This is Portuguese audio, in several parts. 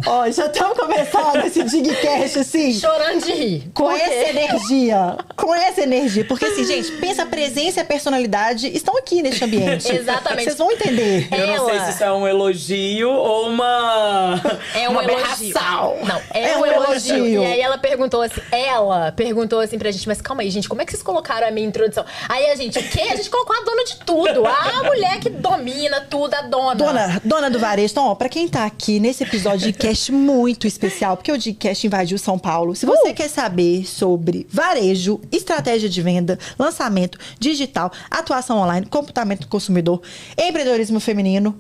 Ó, já estamos começando esse Digcast, assim. Chorando de rir. Com essa energia. Com essa energia. Porque, assim, gente, pensa, a presença e a personalidade estão aqui neste ambiente. Exatamente. Vocês vão entender. Eu não sei se isso é um elogio ou uma... É um uma elogio. aberração. Não, é um elogio. E aí ela perguntou assim pra gente, mas calma aí, gente, como é que vocês colocaram a minha introdução? Aí a gente, o quê? A gente colocou a dona de tudo. A mulher que domina tudo, a dona. Dona do varejo. Então, ó, pra quem tá aqui nesse episódio de cast muito especial, porque o Digcast invadiu São Paulo. Se você quer saber sobre varejo, estratégia de venda, lançamento digital, atuação online, comportamento do consumidor, empreendedorismo feminino,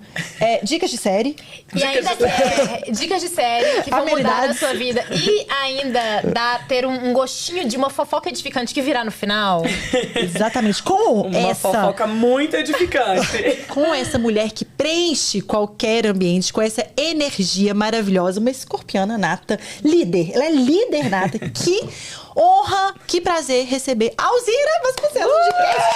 dicas de série. E ainda dicas de série que vão mudar a sua vida. E ainda ter um gostinho de uma fofoca edificante que virá no final. Exatamente. Com uma fofoca muito edificante. Com essa mulher que preenche qualquer ambiente, com essa energia maravilhosa, uma escorpiana nata, líder. Ela é líder nata. Que honra, que prazer receber Alzira Vasconcelos de Cast.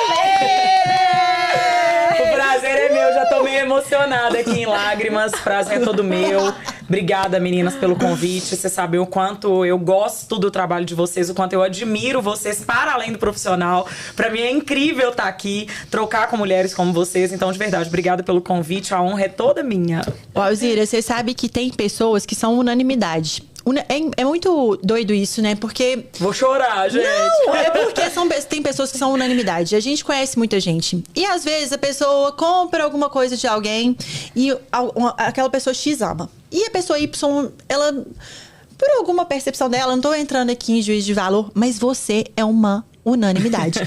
O prazer é meu, já tô meio emocionada aqui em lágrimas. O prazer é todo meu. Obrigada, meninas, pelo convite. Vocês sabem o quanto eu gosto do trabalho de vocês, o quanto eu admiro vocês para além do profissional. Pra mim é incrível estar aqui, trocar com mulheres como vocês. Então, de verdade, obrigada pelo convite. A honra é toda minha. Alzira, você sabe que tem pessoas que são unanimidade. É muito doido isso, né? Porque... Vou chorar, gente. Não, é porque tem pessoas que são unanimidade. A gente conhece muita gente. E às vezes a pessoa compra alguma coisa de alguém e aquela pessoa X ama. E a pessoa Y, ela... Por alguma percepção dela, não tô entrando aqui em juízo de valor, mas você é uma unanimidade.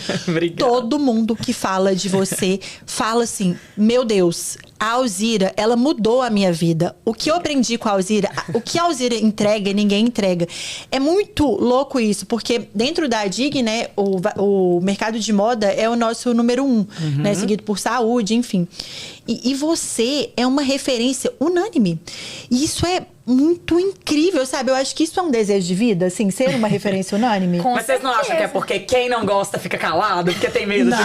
Todo mundo que fala de você fala assim, meu Deus, a Alzira, ela mudou a minha vida. O que eu aprendi com a Alzira, o que a Alzira entrega, ninguém entrega. É muito louco isso, porque dentro da DIG, né, o mercado de moda é o nosso número 1, né, seguido por saúde, enfim. E você é uma referência unânime. E isso é muito incrível, sabe? Eu acho que isso é um desejo de vida, assim, ser uma referência unânime. Mas vocês não acham que é porque quem não gosta fica calado, porque tem medo de mim?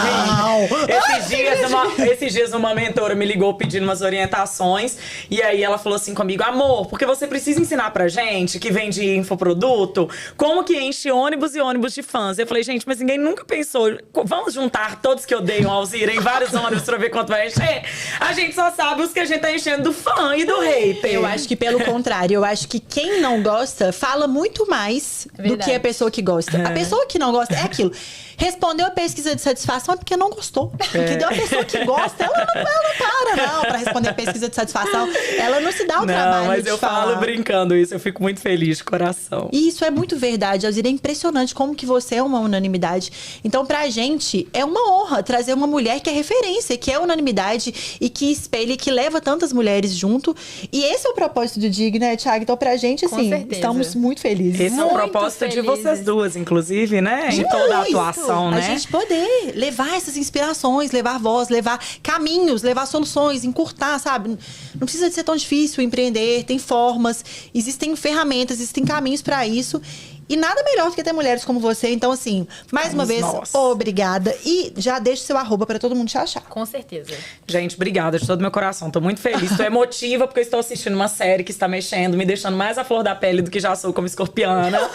Esses dias uma mentora me ligou pedindo umas orientações e aí ela falou assim comigo, amor, porque você precisa ensinar pra gente que vende infoproduto como que enche ônibus e ônibus de fãs. Eu falei, gente, mas ninguém nunca pensou, vamos juntar todos que odeiam a Alzira em vários ônibus pra ver quanto vai encher? A gente só sabe os que a gente tá enchendo do fã e do hater. Eu acho que pelo contrário, eu acho que quem não gosta fala muito mais do que a pessoa que gosta. A pessoa que não gosta é aquilo. Respondeu a pesquisa de satisfação é porque não gostou. Porque deu a pessoa que gosta, ela não para, pra responder a pesquisa de satisfação. Ela não se dá o trabalho de mas eu falar. falo brincando isso, eu fico muito feliz de coração. E isso é muito verdade, Alzira. É impressionante como que você é uma unanimidade. Então, pra gente, é uma honra trazer uma mulher que é referência, que é unanimidade e que espelha e que leva tantas mulheres junto. E esse é o propósito do DIG, né, Thiago? Então, pra gente, assim, estamos muito felizes. Esse é o propósito de vocês duas, inclusive, né? Em toda a atuação. Né? A gente poder levar essas inspirações, levar voz, levar caminhos, levar soluções, encurtar, sabe? Não precisa de ser tão difícil empreender, tem formas, existem ferramentas, existem caminhos pra isso. E nada melhor do que ter mulheres como você. Então, assim, mais uma vez, obrigada. E já deixa o seu @ pra todo mundo te achar. Com certeza. Gente, obrigada de todo meu coração. Tô muito feliz. Tô emotiva porque eu estou assistindo uma série que está mexendo, me deixando mais à flor da pele do que já sou como escorpiana.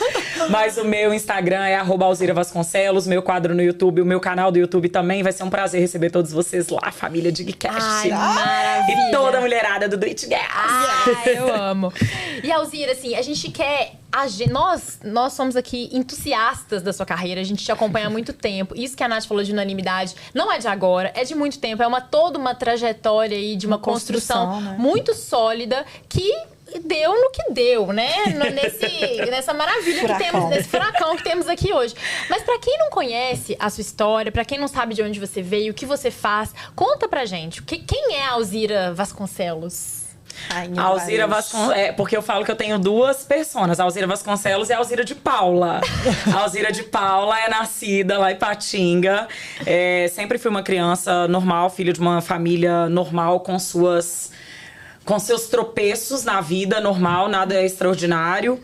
Mas o meu Instagram é @Alzira Vasconcelos, meu quadro no YouTube, o meu canal do YouTube também. Vai ser um prazer receber todos vocês lá, família Digcast. Ai, maravilha. E toda a mulherada do Do It Girls. Ai, eu amo. E Alzira, assim, a gente quer... Nós somos aqui entusiastas da sua carreira, a gente te acompanha há muito tempo. Isso que a Nath falou de unanimidade não é de agora, é de muito tempo. É toda uma trajetória aí de uma construção né? muito sólida que deu no que deu, né? Nessa maravilha que temos, nesse furacão que temos aqui hoje. Mas pra quem não conhece a sua história, pra quem não sabe de onde você veio, o que você faz, conta pra gente. Quem é a Alzira Vasconcelos? A Alzira Vasconcelos, porque eu falo que eu tenho duas personas, a Alzira Vasconcelos e a Alzira de Paula. A Alzira de Paula é nascida lá em Patinga. Sempre fui uma criança normal, filha de uma família normal, com suas com seus tropeços na vida normal, nada extraordinário.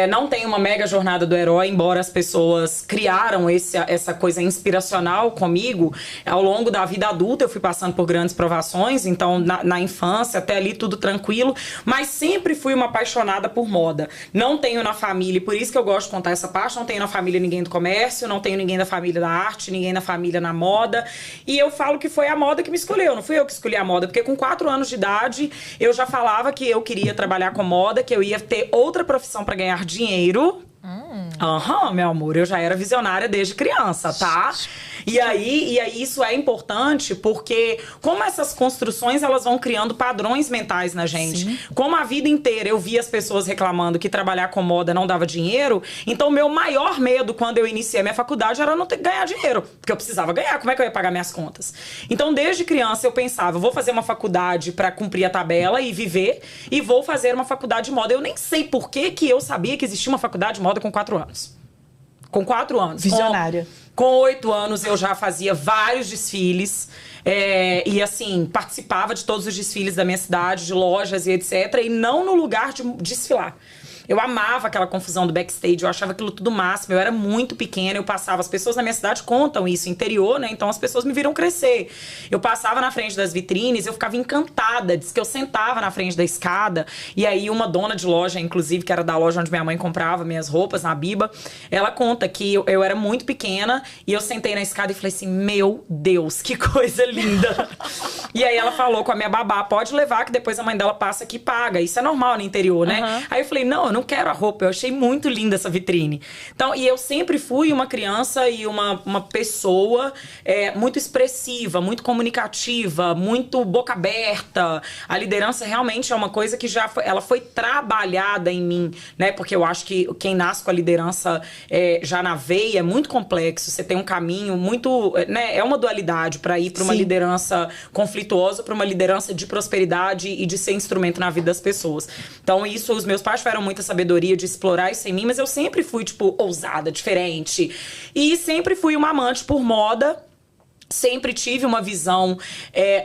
Não tem uma mega jornada do herói, embora as pessoas criaram essa coisa inspiracional comigo. Ao longo da vida adulta eu fui passando por grandes provações, então na infância, até ali tudo tranquilo, mas sempre fui uma apaixonada por moda. Não tenho na família, e por isso que eu gosto de contar essa parte, não tenho na família ninguém do comércio, não tenho ninguém da família da arte, ninguém da família na moda. E eu falo que foi a moda que me escolheu, não fui eu que escolhi a moda, porque com 4 anos de idade eu já falava que eu queria trabalhar com moda, que eu ia ter outra profissão pra ganhar dinheiro. Meu amor, eu já era visionária desde criança, tá? E aí isso é importante porque como essas construções, elas vão criando padrões mentais na gente. Sim. Como a vida inteira eu via as pessoas reclamando que trabalhar com moda não dava dinheiro, então o meu maior medo quando eu iniciei a minha faculdade era não ter que ganhar dinheiro, porque eu precisava ganhar, como é que eu ia pagar minhas contas? Então desde criança eu pensava, vou fazer uma faculdade pra cumprir a tabela e viver, e vou fazer uma faculdade de moda. Eu nem sei por que eu sabia que existia uma faculdade de moda com 4 anos. Com 4 anos. Visionária. Com 8 anos eu já fazia vários desfiles. E assim, participava de todos os desfiles da minha cidade, de lojas e etc. E não no lugar de desfilar. Eu amava aquela confusão do backstage, eu achava aquilo tudo máximo. Eu era muito pequena, eu passava... As pessoas na minha cidade contam isso, interior, né? Então as pessoas me viram crescer. Eu passava na frente das vitrines, eu ficava encantada. Diz que eu sentava na frente da escada. E aí uma dona de loja, inclusive, que era da loja onde minha mãe comprava minhas roupas, na Biba, ela conta que eu era muito pequena e eu sentei na escada e falei assim, meu Deus, que coisa linda. E aí ela falou com a minha babá, pode levar que depois a mãe dela passa aqui e paga. Isso é normal no interior, né? Aí eu falei, não, eu não quero a roupa, eu achei muito linda essa vitrine. Então, e eu sempre fui uma criança e uma pessoa muito expressiva, muito comunicativa, muito boca aberta. A liderança realmente é uma coisa que ela foi trabalhada em mim, né? Porque eu acho que quem nasce com a liderança já na veia é muito complexo. Você tem um caminho muito, né? É uma dualidade para ir para uma liderança conflituosa, para uma liderança de prosperidade e de ser instrumento na vida das pessoas. Então, isso, os meus pais tiveram muita sabedoria de explorar isso em mim, mas eu sempre fui, tipo, ousada, diferente. E sempre fui uma amante por moda. Sempre tive uma visão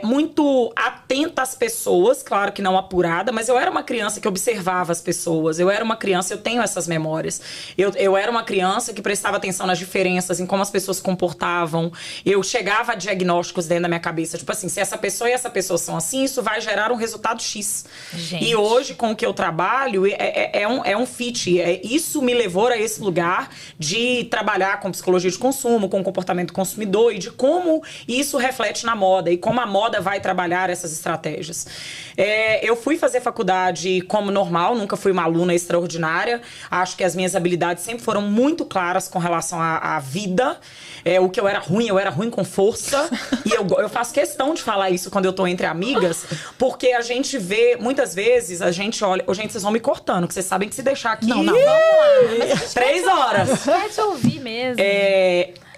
muito atenta às pessoas, claro que não apurada, mas eu era uma criança que observava as pessoas. Eu era uma criança, eu tenho essas memórias. Eu era uma criança que prestava atenção nas diferenças, em como as pessoas se comportavam. Eu chegava a diagnósticos dentro da minha cabeça. Tipo assim, se essa pessoa e essa pessoa são assim, isso vai gerar um resultado X. Gente. E hoje, com o que eu trabalho, é um fit. Isso me levou a esse lugar de trabalhar com psicologia de consumo, com comportamento do consumidor e de como isso reflete na moda e como a moda vai trabalhar essas estratégias. Eu fui fazer faculdade como normal, nunca fui uma aluna extraordinária. Acho que as minhas habilidades sempre foram muito claras com relação à vida. O que eu era ruim com força. E eu faço questão de falar isso quando eu tô entre amigas, porque a gente vê, muitas vezes, a gente olha... Gente, vocês vão me cortando, que vocês sabem que se deixar aqui... Não, vamos lá. 3 horas. Quer te ouvir mesmo.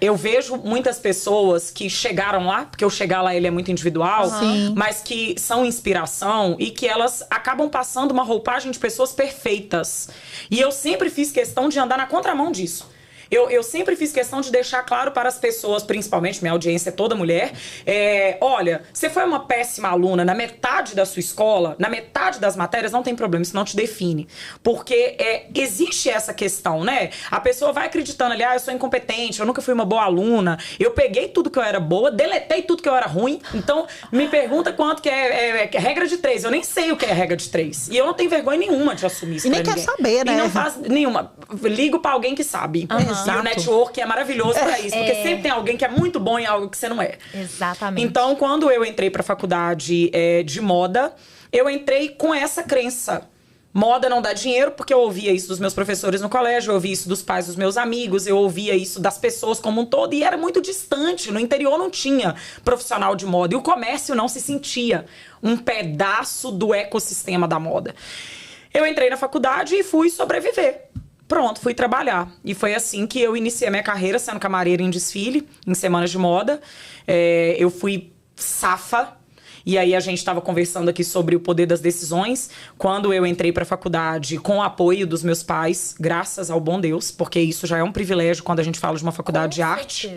Eu vejo muitas pessoas que chegaram lá, porque o chegar lá ele é muito individual, mas que são inspiração e que elas acabam passando uma roupagem de pessoas perfeitas. E eu sempre fiz questão de andar na contramão disso. Eu sempre fiz questão de deixar claro para as pessoas, principalmente minha audiência é toda mulher, olha, você foi uma péssima aluna na metade da sua escola, na metade das matérias, não tem problema, isso não te define. Porque existe essa questão, né? A pessoa vai acreditando ali, eu sou incompetente, eu nunca fui uma boa aluna, eu peguei tudo que eu era boa, deletei tudo que eu era ruim, então me pergunta quanto que é regra de 3. Eu nem sei o que é regra de 3. E eu não tenho vergonha nenhuma de assumir isso. E nem quer saber, né? E não faz nenhuma. Ligo pra alguém que sabe. E o network é maravilhoso pra isso, porque sempre tem alguém que é muito bom em algo que você não é. Exatamente. Então, quando eu entrei pra faculdade de moda, eu entrei com essa crença. Moda não dá dinheiro, porque eu ouvia isso dos meus professores no colégio, eu ouvia isso dos pais dos meus amigos, eu ouvia isso das pessoas como um todo, e era muito distante. No interior não tinha profissional de moda, e o comércio não se sentia um pedaço do ecossistema da moda. Eu entrei na faculdade e fui sobreviver. Pronto, fui trabalhar. E foi assim que eu iniciei a minha carreira, sendo camareira em desfile, em semanas de moda. Eu fui safa. E aí a gente estava conversando aqui sobre o poder das decisões. Quando eu entrei para a faculdade, com o apoio dos meus pais, graças ao bom Deus, porque isso já é um privilégio quando a gente fala de uma faculdade de arte.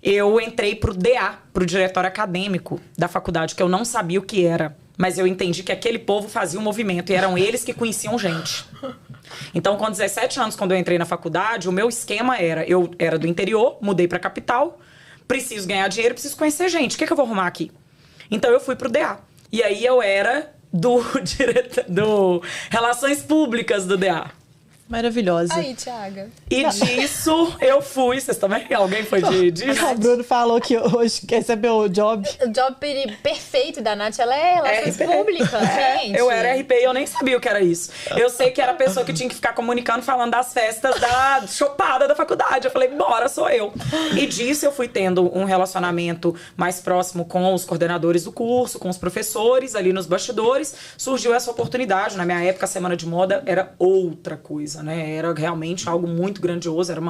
Eu entrei pro DA, pro diretório acadêmico da faculdade, que eu não sabia o que era. Mas eu entendi que aquele povo fazia um movimento e eram eles que conheciam gente. Então, com 17 anos, quando eu entrei na faculdade, o meu esquema era... Eu era do interior, mudei pra capital, preciso ganhar dinheiro, preciso conhecer gente. O que eu vou arrumar aqui? Então, eu fui pro DA. E aí, eu era do Relações Públicas do DA. Maravilhosa. Aí, Thiaga. E disso eu fui. Vocês também? Alguém foi disso? O Bruno falou que hoje recebeu o job. O job perfeito da Nath, ela é relações públicas, gente. Eu era RP e eu nem sabia o que era isso. Eu sei que era a pessoa que tinha que ficar comunicando, falando das festas da chopada da faculdade. Eu falei, bora, sou eu. E disso eu fui tendo um relacionamento mais próximo com os coordenadores do curso, com os professores, ali nos bastidores. Surgiu essa oportunidade. Na minha época, a Semana de Moda era outra coisa, né? Era realmente algo muito grandioso. Era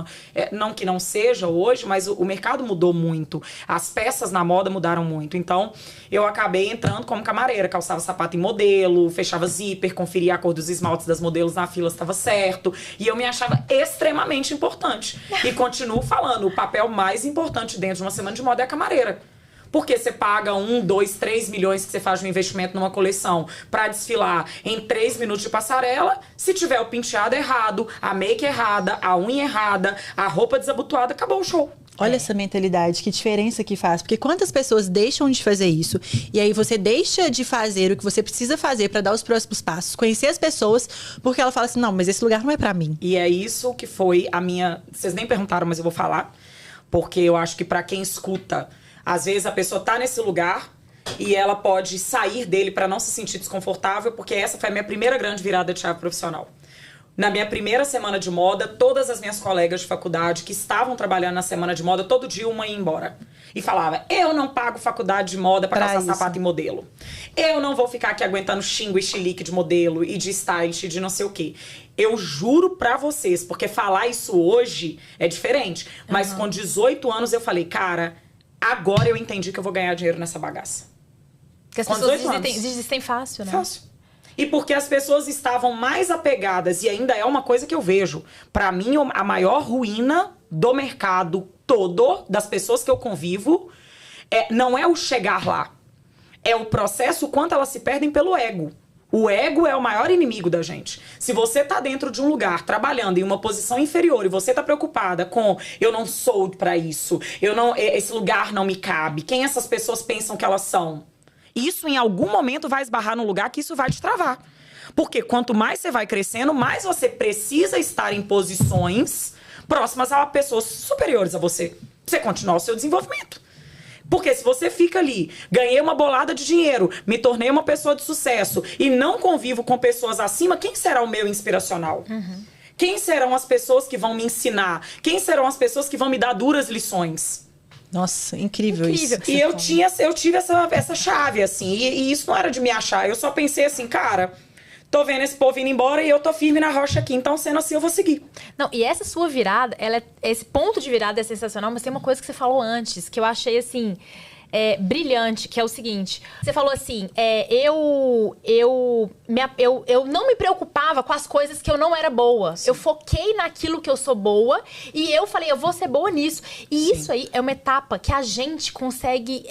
não que não seja hoje, mas o mercado mudou muito. As peças na moda mudaram muito. Então, eu acabei entrando como camareira. Calçava sapato em modelo, fechava zíper, conferia a cor dos esmaltes das modelos na fila se estava certo. E eu me achava extremamente importante. E continuo falando, o papel mais importante dentro de uma semana de moda é a camareira. Porque você paga 1, 2, 3 milhões que você faz de um investimento numa coleção pra desfilar em 3 minutos de passarela. Se tiver o penteado errado, a make errada, a unha errada, a roupa desabotoada, acabou o show. Olha essa mentalidade, que diferença que faz. Porque quantas pessoas deixam de fazer isso? E aí você deixa de fazer o que você precisa fazer pra dar os próximos passos. Conhecer as pessoas, porque ela fala assim, não, mas esse lugar não é pra mim. E é isso que foi a minha... Vocês nem perguntaram, mas eu vou falar. Porque eu acho que pra quem escuta... Às vezes a pessoa tá nesse lugar e ela pode sair dele para não se sentir desconfortável, porque essa foi a minha primeira grande virada de chave profissional. Na minha primeira semana de moda, todas as minhas colegas de faculdade que estavam trabalhando na semana de moda, todo dia uma ia embora. E falava, eu não pago faculdade de moda pra calçar sapato e modelo. Eu não vou ficar aqui aguentando xingo e chilique de modelo e de stylist e de não sei o quê. Eu juro pra vocês, porque falar isso hoje é diferente. Mas com 18 anos eu falei, cara... Agora eu entendi que eu vou ganhar dinheiro nessa bagaça. Porque as pessoas desistem fácil, né? Fácil. E porque as pessoas estavam mais apegadas, e ainda é uma coisa que eu vejo. Pra mim, a maior ruína do mercado todo, das pessoas que eu convivo, não é o chegar lá. É o processo, o quanto elas se perdem pelo ego. O ego é o maior inimigo da gente. Se você tá dentro de um lugar, trabalhando em uma posição inferior, e você tá preocupada com eu não sou pra isso, esse lugar não me cabe, quem essas pessoas pensam que elas são? Isso em algum momento vai esbarrar num lugar que isso vai te travar. Porque quanto mais você vai crescendo, mais você precisa estar em posições próximas a pessoas superiores a você. Pra você continuar o seu desenvolvimento. Porque se você fica ali, ganhei uma bolada de dinheiro, me tornei uma pessoa de sucesso e não convivo com pessoas acima, quem será o meu inspiracional? Quem serão as pessoas que vão me ensinar? Quem serão as pessoas que vão me dar duras lições? Nossa, incrível isso. E eu tive essa chave, assim, e isso não era de me achar. Eu só pensei assim, cara... Tô vendo esse povo indo embora e eu tô firme na rocha aqui. Então, sendo assim, eu vou seguir. Não, e essa sua virada, esse ponto de virada é sensacional, mas tem uma coisa que você falou antes, que eu achei, assim, brilhante, que é o seguinte. Você falou assim, eu não me preocupava com as coisas que eu não era boa. Sim. Eu foquei naquilo que eu sou boa e eu falei, eu vou ser boa nisso. E Sim. Isso aí é uma etapa que a gente consegue...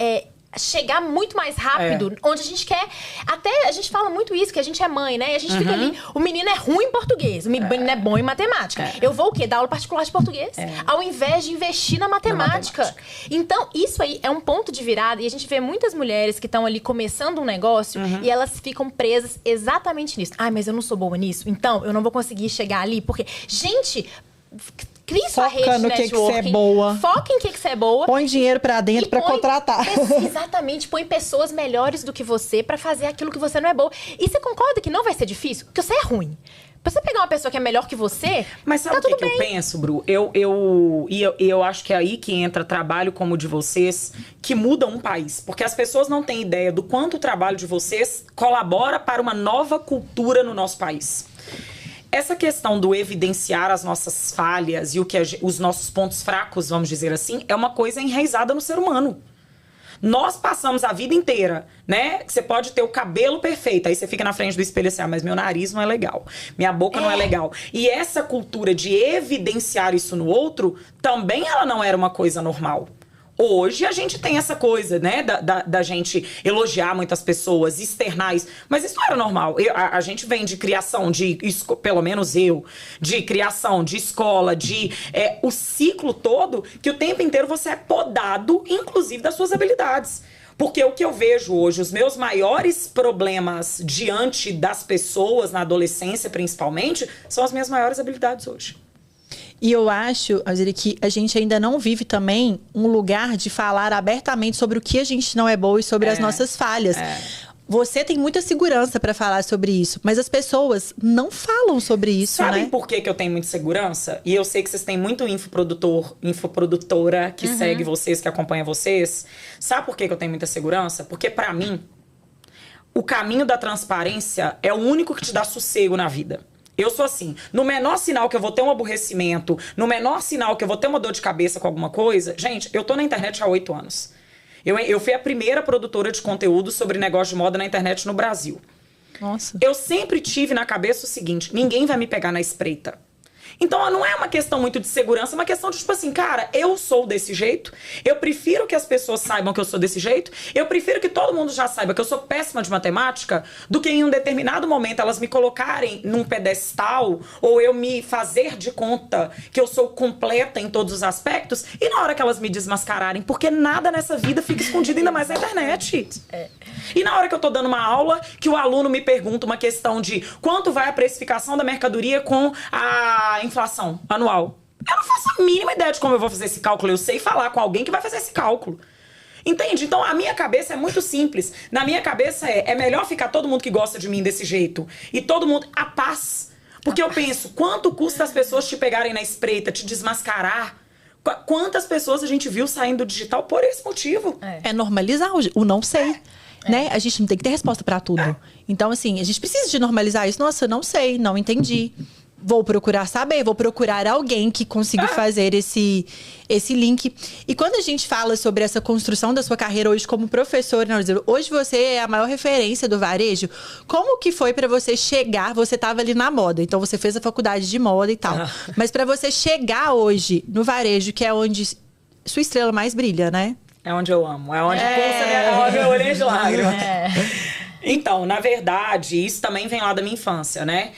chegar muito mais rápido, onde a gente quer... Até a gente fala muito isso, que a gente é mãe, né? E a gente fica ali, o menino é ruim em português, o menino é bom em matemática. Eu vou o quê? Dar aula particular de português? Ao invés de investir na matemática. Então, isso aí é um ponto de virada, e a gente vê muitas mulheres que estão ali começando um negócio, e elas ficam presas exatamente nisso. Ai, mas eu não sou boa nisso, então eu não vou conseguir chegar ali, porque... Gente... Crie sua rede de networking. Foca no que você é boa. Foca em que você é boa. Põe dinheiro pra dentro pra contratar. Exatamente. Põe pessoas melhores do que você pra fazer aquilo que você não é boa. E você concorda que não vai ser difícil? Porque você é ruim. Pra você pegar uma pessoa que é melhor que você, mas sabe o que eu penso, Bru? Eu acho que é aí que entra trabalho como o de vocês, que muda um país. Porque as pessoas não têm ideia do quanto o trabalho de vocês colabora para uma nova cultura no nosso país. Essa questão do evidenciar as nossas falhas e os nossos pontos fracos, vamos dizer assim, é uma coisa enraizada no ser humano. Nós passamos a vida inteira, né? Você pode ter o cabelo perfeito, aí você fica na frente do espelho assim, mas meu nariz não é legal, minha boca não é legal. E essa cultura de evidenciar isso no outro, também ela não era uma coisa normal. Hoje a gente tem essa coisa, né, da gente elogiar muitas pessoas, externar isso. Mas isso não era normal. A gente vem de criação, pelo menos eu, de criação, de escola, o ciclo todo, que o tempo inteiro você é podado, inclusive, das suas habilidades. Porque o que eu vejo hoje, os meus maiores problemas diante das pessoas, na adolescência principalmente, são as minhas maiores habilidades hoje. E eu acho, Alzira, que a gente ainda não vive também um lugar de falar abertamente sobre o que a gente não é boa e sobre as nossas falhas. Você tem muita segurança pra falar sobre isso, mas as pessoas não falam sobre isso, Sabem né? por que eu tenho muita segurança? E eu sei que vocês têm muito infoprodutora que segue vocês, que acompanha vocês. Sabe por que eu tenho muita segurança? Porque pra mim, o caminho da transparência é o único que te dá sossego na vida. Eu sou assim, no menor sinal que eu vou ter um aborrecimento, no menor sinal que eu vou ter uma dor de cabeça com alguma coisa... Gente, eu tô na internet há 8 anos. Eu fui a primeira produtora de conteúdo sobre negócio de moda na internet no Brasil. Nossa. Eu sempre tive na cabeça o seguinte, ninguém vai me pegar na espreita. Então, não é uma questão muito de segurança, é uma questão de, tipo assim, cara, eu sou desse jeito, eu prefiro que as pessoas saibam que eu sou desse jeito, eu prefiro que todo mundo já saiba que eu sou péssima de matemática, do que em um determinado momento elas me colocarem num pedestal, ou eu me fazer de conta que eu sou completa em todos os aspectos, e na hora que elas me desmascararem, porque nada nessa vida fica escondido, ainda mais na internet. E na hora que eu tô dando uma aula, que o aluno me pergunta uma questão de quanto vai a precificação da mercadoria com a inflação anual. Eu não faço a mínima ideia de como eu vou fazer esse cálculo. Eu sei falar com alguém que vai fazer esse cálculo. Entende? Então, a minha cabeça é muito simples. Na minha cabeça é melhor ficar todo mundo que gosta de mim desse jeito. E todo mundo a paz. Porque eu penso, quanto custa as pessoas te pegarem na espreita, te desmascarar? Quantas pessoas a gente viu saindo do digital por esse motivo? É normalizar o não sei. Né? A gente não tem que ter resposta pra tudo. Então, assim, a gente precisa de normalizar isso. Nossa, não sei, não entendi. Vou procurar saber, vou procurar alguém que consiga fazer esse link. E quando a gente fala sobre essa construção da sua carreira hoje como professora, hoje você é a maior referência do varejo. Como que foi pra você chegar? Você tava ali na moda, então você fez a faculdade de moda e tal. Mas pra você chegar hoje no varejo, que é onde sua estrela mais brilha, né? É onde eu amo, é onde pulsa meu olho de lágrimas. Então, na verdade, isso também vem lá da minha infância, né?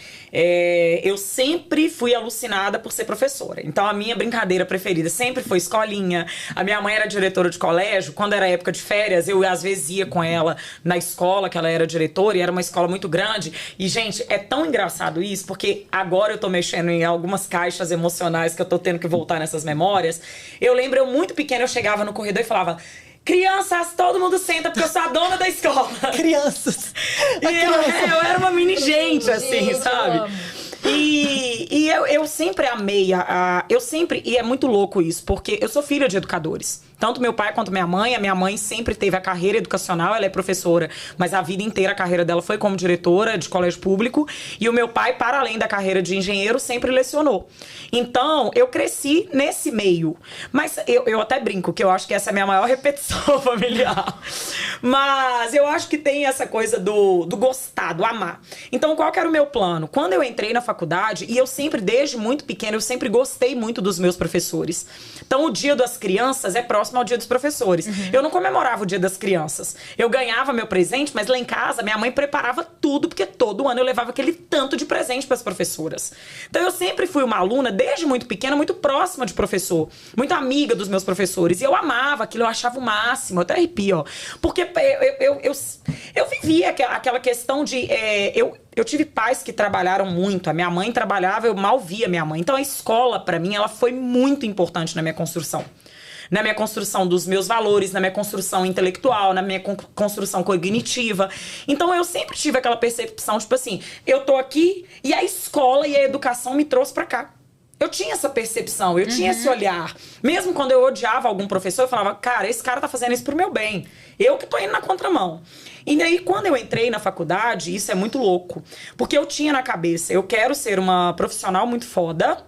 Eu sempre fui alucinada por ser professora. Então, a minha brincadeira preferida sempre foi escolinha. A minha mãe era diretora de colégio. Quando era época de férias, eu às vezes ia com ela na escola, que ela era diretora, e era uma escola muito grande. E, gente, é tão engraçado isso, porque agora eu tô mexendo em algumas caixas emocionais que eu tô tendo que voltar nessas memórias. Eu lembro, eu muito pequena, eu chegava no corredor e falava... Crianças, todo mundo senta, porque eu sou a dona da escola. Crianças. E eu era uma mini gente, assim, sabe? E eu sempre amei e é muito louco isso, porque eu sou filha de educadores. Tanto meu pai quanto minha mãe. A minha mãe sempre teve a carreira educacional, ela é professora, mas a vida inteira a carreira dela foi como diretora de colégio público. E o meu pai, para além da carreira de engenheiro, sempre lecionou. Então, eu cresci nesse meio. Mas eu até brinco, que eu acho que essa é a minha maior repetição familiar. Mas eu acho que tem essa coisa do gostar, do amar. Então, qual que era o meu plano? Quando eu entrei na faculdade, e eu sempre, desde muito pequena, eu sempre gostei muito dos meus professores. Então, o Dia das Crianças é próximo ao Dia dos Professores. Eu não comemorava o Dia das Crianças. Eu ganhava meu presente, mas lá em casa, minha mãe preparava tudo, porque todo ano eu levava aquele tanto de presente para as professoras. Então, eu sempre fui uma aluna, desde muito pequena, muito próxima de professor. Muito amiga dos meus professores. E eu amava aquilo, eu achava o máximo. Eu até arrepio, ó. Porque eu vivia aquela questão de... Eu tive pais que trabalharam muito. A minha mãe trabalhava, eu mal via minha mãe. Então, a escola, pra mim, ela foi muito importante na minha construção. Na minha construção dos meus valores, na minha construção intelectual, na minha construção cognitiva. Então, eu sempre tive aquela percepção, tipo assim, eu tô aqui e a escola e a educação me trouxe pra cá. Eu tinha essa percepção, eu tinha esse olhar. Mesmo quando eu odiava algum professor, eu falava, cara, esse cara tá fazendo isso pro meu bem. Eu que tô indo na contramão. E aí, quando eu entrei na faculdade, isso é muito louco. Porque eu tinha na cabeça, eu quero ser uma profissional muito foda.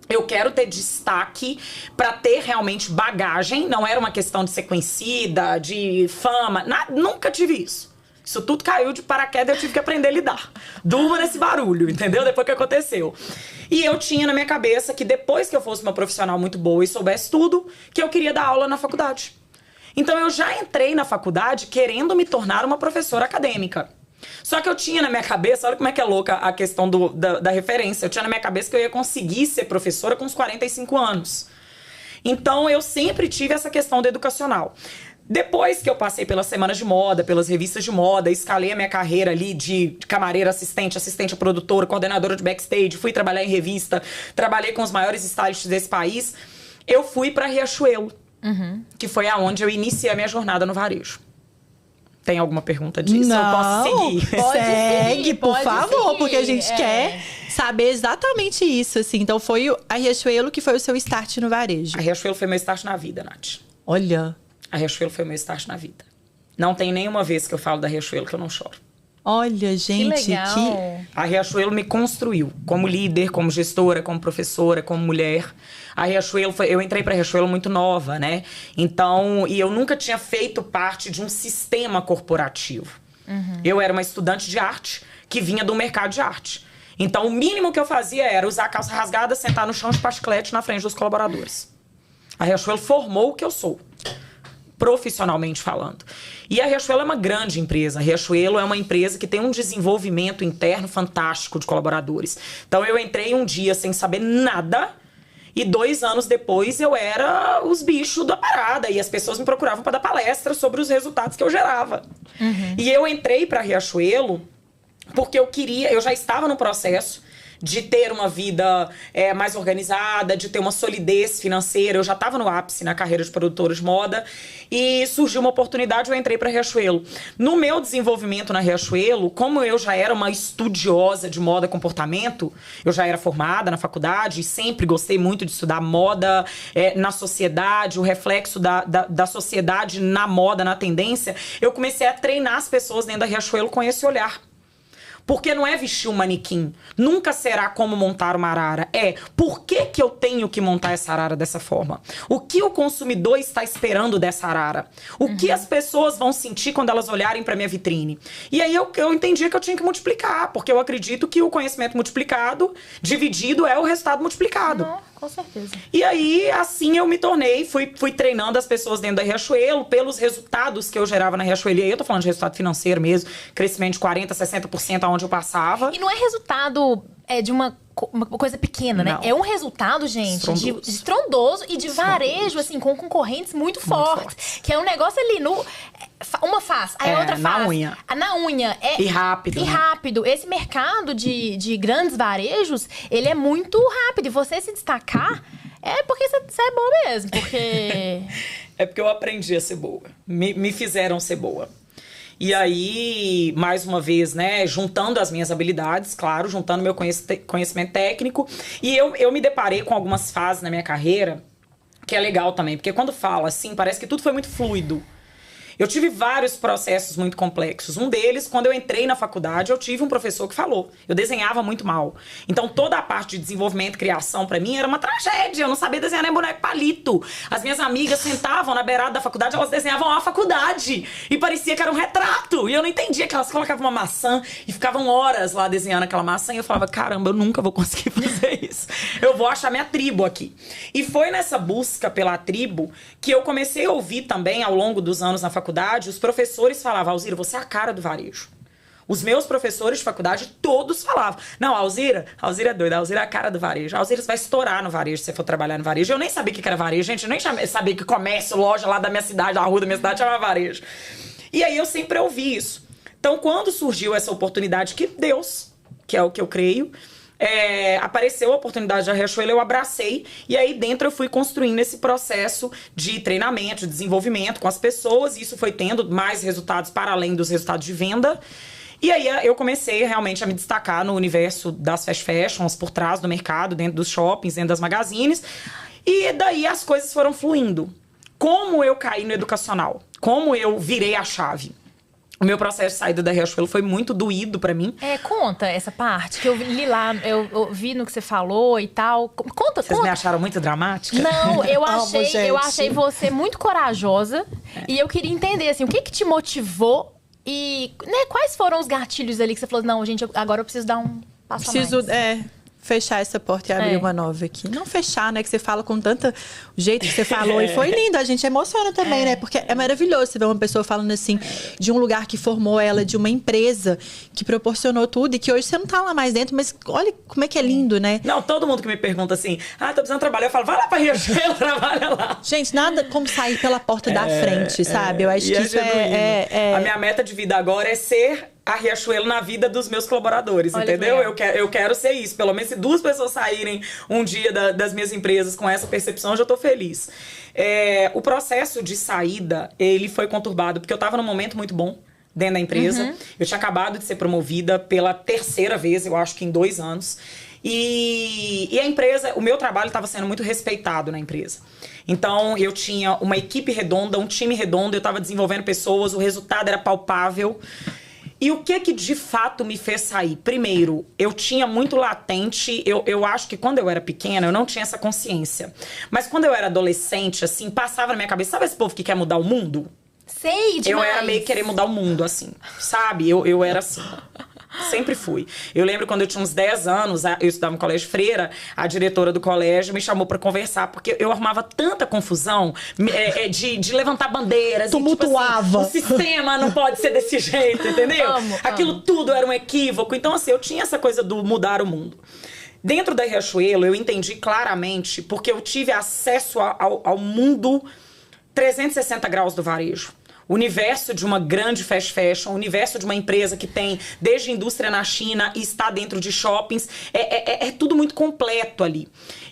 Eu quero ter destaque pra ter realmente bagagem. Não era uma questão de ser conhecida, de fama. Nunca tive isso. Isso tudo caiu de paraquedas e eu tive que aprender a lidar. Durma nesse barulho, entendeu? Depois que aconteceu. E eu tinha na minha cabeça que depois que eu fosse uma profissional muito boa e soubesse tudo, que eu queria dar aula na faculdade. Então eu já entrei na faculdade querendo me tornar uma professora acadêmica. Só que eu tinha na minha cabeça, olha como é que é louca a questão da referência. Eu tinha na minha cabeça que eu ia conseguir ser professora com uns 45 anos. Então eu sempre tive essa questão do educacional. Depois que eu passei pelas semanas de moda, pelas revistas de moda, escalei a minha carreira ali de camareira, assistente a produtora, coordenadora de backstage, fui trabalhar em revista, trabalhei com os maiores stylists desse país, eu fui pra Riachuelo, que foi aonde eu iniciei a minha jornada no varejo. Tem alguma pergunta disso? Não, eu posso seguir? Segue, por pode favor, seguir. porque a gente quer saber exatamente isso, assim. Então foi a Riachuelo que foi o seu start no varejo. A Riachuelo foi meu start na vida, Nath. Olha... A Riachuelo foi meu start na vida. Não tem nenhuma vez que eu falo da Riachuelo que eu não choro. Olha, gente, que legal. A Riachuelo me construiu como líder, como gestora, como professora, como mulher. A Riachuelo, eu entrei pra Riachuelo muito nova, né? Então, e eu nunca tinha feito parte de um sistema corporativo. Eu era uma estudante de arte que vinha do mercado de arte. Então, o mínimo que eu fazia era usar a calça rasgada, sentar no chão de pastelete na frente dos colaboradores. A Riachuelo formou o que eu sou, profissionalmente falando. E a Riachuelo é uma grande empresa. A Riachuelo é uma empresa que tem um desenvolvimento interno fantástico de colaboradores. Então eu entrei um dia sem saber nada e 2 anos depois eu era os bichos da parada e as pessoas me procuravam para dar palestra sobre os resultados que eu gerava. E eu entrei para a Riachuelo porque eu já estava no processo de ter uma vida mais organizada, de ter uma solidez financeira. Eu já estava no ápice na carreira de produtora de moda e surgiu uma oportunidade, eu entrei para a Riachuelo. No meu desenvolvimento na Riachuelo, como eu já era uma estudiosa de moda e comportamento, eu já era formada na faculdade e sempre gostei muito de estudar moda na sociedade, o reflexo da sociedade na moda, na tendência, eu comecei a treinar as pessoas dentro da Riachuelo com esse olhar. Porque não é vestir um manequim. Nunca será como montar uma arara. Por que eu tenho que montar essa arara dessa forma? O que o consumidor está esperando dessa arara? O que as pessoas vão sentir quando elas olharem para minha vitrine? E aí eu entendi que eu tinha que multiplicar. Porque eu acredito que o conhecimento multiplicado, dividido, é o resultado multiplicado. Não, com certeza. E aí, assim eu me tornei, fui treinando as pessoas dentro da Riachuelo, pelos resultados que eu gerava na Riachuelo. E aí eu tô falando de resultado financeiro mesmo, crescimento de 40%, 60% aonde eu passava. E não é resultado de uma coisa pequena, né? Não. É um resultado, gente, Estrondoso. de estrondoso e de varejo, assim, com concorrentes muito fortes. Que é um negócio ali no... Uma faz, aí a outra na faz. unha. Na unha. E rápido. E né? rápido. Esse mercado de grandes varejos, ele é muito rápido. E você se destacar é porque você é boa mesmo. Porque... É porque eu aprendi a ser boa. Me fizeram ser boa. E aí, mais uma vez, né, juntando as minhas habilidades, claro, juntando meu conhecimento técnico. E eu me deparei com algumas fases na minha carreira, que é legal também. Porque quando fala assim, parece que tudo foi muito fluido. Eu tive vários processos muito complexos. Um deles, quando eu entrei na faculdade, eu tive um professor que falou. Eu desenhava muito mal. Então, toda a parte de desenvolvimento e criação, pra mim, era uma tragédia. Eu não sabia desenhar nem boneco palito. As minhas amigas sentavam na beirada da faculdade, elas desenhavam a faculdade. E parecia que era um retrato. E eu não entendia que elas colocavam uma maçã e ficavam horas lá desenhando aquela maçã. E eu falava, caramba, eu nunca vou conseguir fazer isso. Eu vou achar minha tribo aqui. E foi nessa busca pela tribo que eu comecei a ouvir também, ao longo dos anos na faculdade, os professores falavam, Alzira, você é a cara do varejo. Os meus professores de faculdade, todos falavam, não, a Alzira é doida, a Alzira é a cara do varejo. A Alzira vai estourar no varejo se você for trabalhar no varejo. Eu nem sabia o que era varejo, gente, eu nem sabia que comércio, loja lá da minha cidade, da rua da minha cidade, chamava varejo. E aí eu sempre ouvi isso. Então, quando surgiu essa oportunidade que Deus, que é o que eu creio, apareceu a oportunidade da Riachuelo, eu abracei e aí dentro eu fui construindo esse processo de treinamento, de desenvolvimento com as pessoas, e isso foi tendo mais resultados para além dos resultados de venda. E aí eu comecei realmente a me destacar no universo das fast fashions, por trás do mercado, dentro dos shoppings, dentro das magazines, e daí as coisas foram fluindo. Como eu caí no educacional? Como eu virei a chave? O meu processo de saída da Riachuelo foi muito doído pra mim. Conta essa parte, que eu li lá, eu vi no que você falou e tal. Conta. Vocês me acharam muito dramática? Não, eu gente. achei você muito corajosa. E eu queria entender, assim, o que te motivou E, né, quais foram os gatilhos ali que você falou, não, gente, agora eu preciso dar um passo a mais? Fechar essa porta e abrir uma nova aqui. Não fechar, né? Que você fala com tanto jeito que você falou. E foi lindo. A gente emociona também, né? Porque é maravilhoso você ver uma pessoa falando assim de um lugar que formou ela, de uma empresa que proporcionou tudo e que hoje você não tá lá mais dentro, mas olha como é que é lindo, né? Não, todo mundo que me pergunta assim, tô precisando trabalhar, eu falo, vai lá pra Riachuelo, trabalha lá. Gente, nada como sair pela porta da frente, sabe? Eu acho que isso A minha meta de vida agora é ser a Riachuelo na vida dos meus colaboradores, olha, entendeu? Eu quero ser isso. Pelo menos se 2 pessoas saírem um dia das minhas empresas com essa percepção, eu já tô feliz. O processo de saída, ele foi conturbado, porque eu tava num momento muito bom dentro da empresa. Eu tinha acabado de ser promovida pela 3ª vez, eu acho que em 2 anos. E a empresa, o meu trabalho estava sendo muito respeitado na empresa. Então, eu tinha uma equipe redonda, um time redondo, eu estava desenvolvendo pessoas, o resultado era palpável. E o que de fato me fez sair? Primeiro, eu tinha muito latente, eu acho que quando eu era pequena, eu não tinha essa consciência. Mas quando eu era adolescente, assim, passava na minha cabeça, sabe esse povo que quer mudar o mundo? Sei, demais. Eu era meio que querer mudar o mundo, assim, sabe? Eu era assim. Sempre fui. Eu lembro quando eu tinha uns 10 anos, eu estudava no colégio Freira, a diretora do colégio me chamou pra conversar, porque eu arrumava tanta confusão de levantar bandeiras. Tumultuava. E, tipo assim, o sistema não pode ser desse jeito, entendeu? Aquilo tudo era um equívoco. Então, assim, eu tinha essa coisa do mudar o mundo. Dentro da Riachuelo, eu entendi claramente, porque eu tive acesso ao mundo 360 graus do varejo. O universo de uma grande fast fashion, o universo de uma empresa que tem desde indústria na China e está dentro de shoppings, é tudo muito completo ali.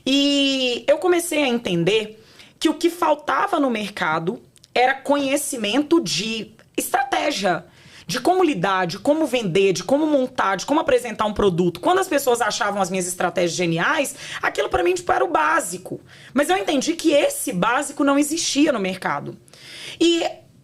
E eu comecei a entender que o que faltava no mercado era conhecimento de estratégia, de como lidar, de como vender, de como montar, de como apresentar um produto. Quando as pessoas achavam as minhas estratégias geniais, aquilo pra mim tipo, era o básico. Mas eu entendi que esse básico não existia no mercado. E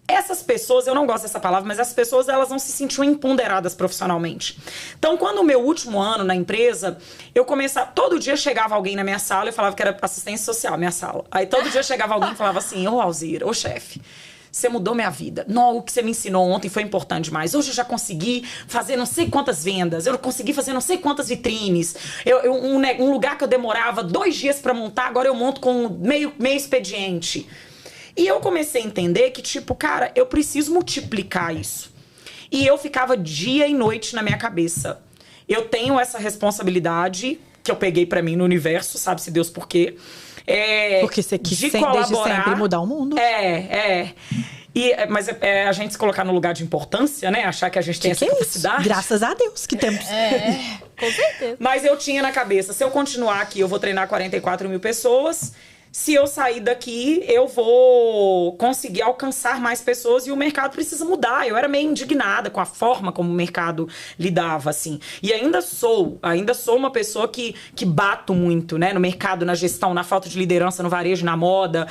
essas pessoas, eu não gosto dessa palavra, mas essas pessoas, elas não se sentiam empoderadas profissionalmente. Então, quando o meu último ano na empresa, eu começava... Todo dia chegava alguém na minha sala, eu falava que era assistência social, minha sala. Aí todo dia chegava alguém e falava assim, ô Alzira, ô chefe, você mudou minha vida. Não, o que você me ensinou ontem foi importante demais. Hoje eu já consegui fazer não sei quantas vendas. Eu consegui fazer não sei quantas vitrines. Um lugar que eu demorava 2 dias pra montar, agora eu monto com meio expediente. E eu comecei a entender que, tipo, cara, eu preciso multiplicar isso. E eu ficava dia e noite na minha cabeça. Eu tenho essa responsabilidade que eu peguei pra mim no universo, sabe-se Deus por quê. Porque você quis desde sempre mudar o mundo. Mas a gente se colocar no lugar de importância, né? Achar que a gente tem essa capacidade. Graças a Deus que temos. Com certeza. Mas eu tinha na cabeça, se eu continuar aqui, eu vou treinar 44 mil pessoas. Se eu sair daqui, eu vou conseguir alcançar mais pessoas e o mercado precisa mudar. Eu era meio indignada com a forma como o mercado lidava, assim. E ainda sou uma pessoa que bato muito, né? No mercado, na gestão, na falta de liderança, no varejo, na moda,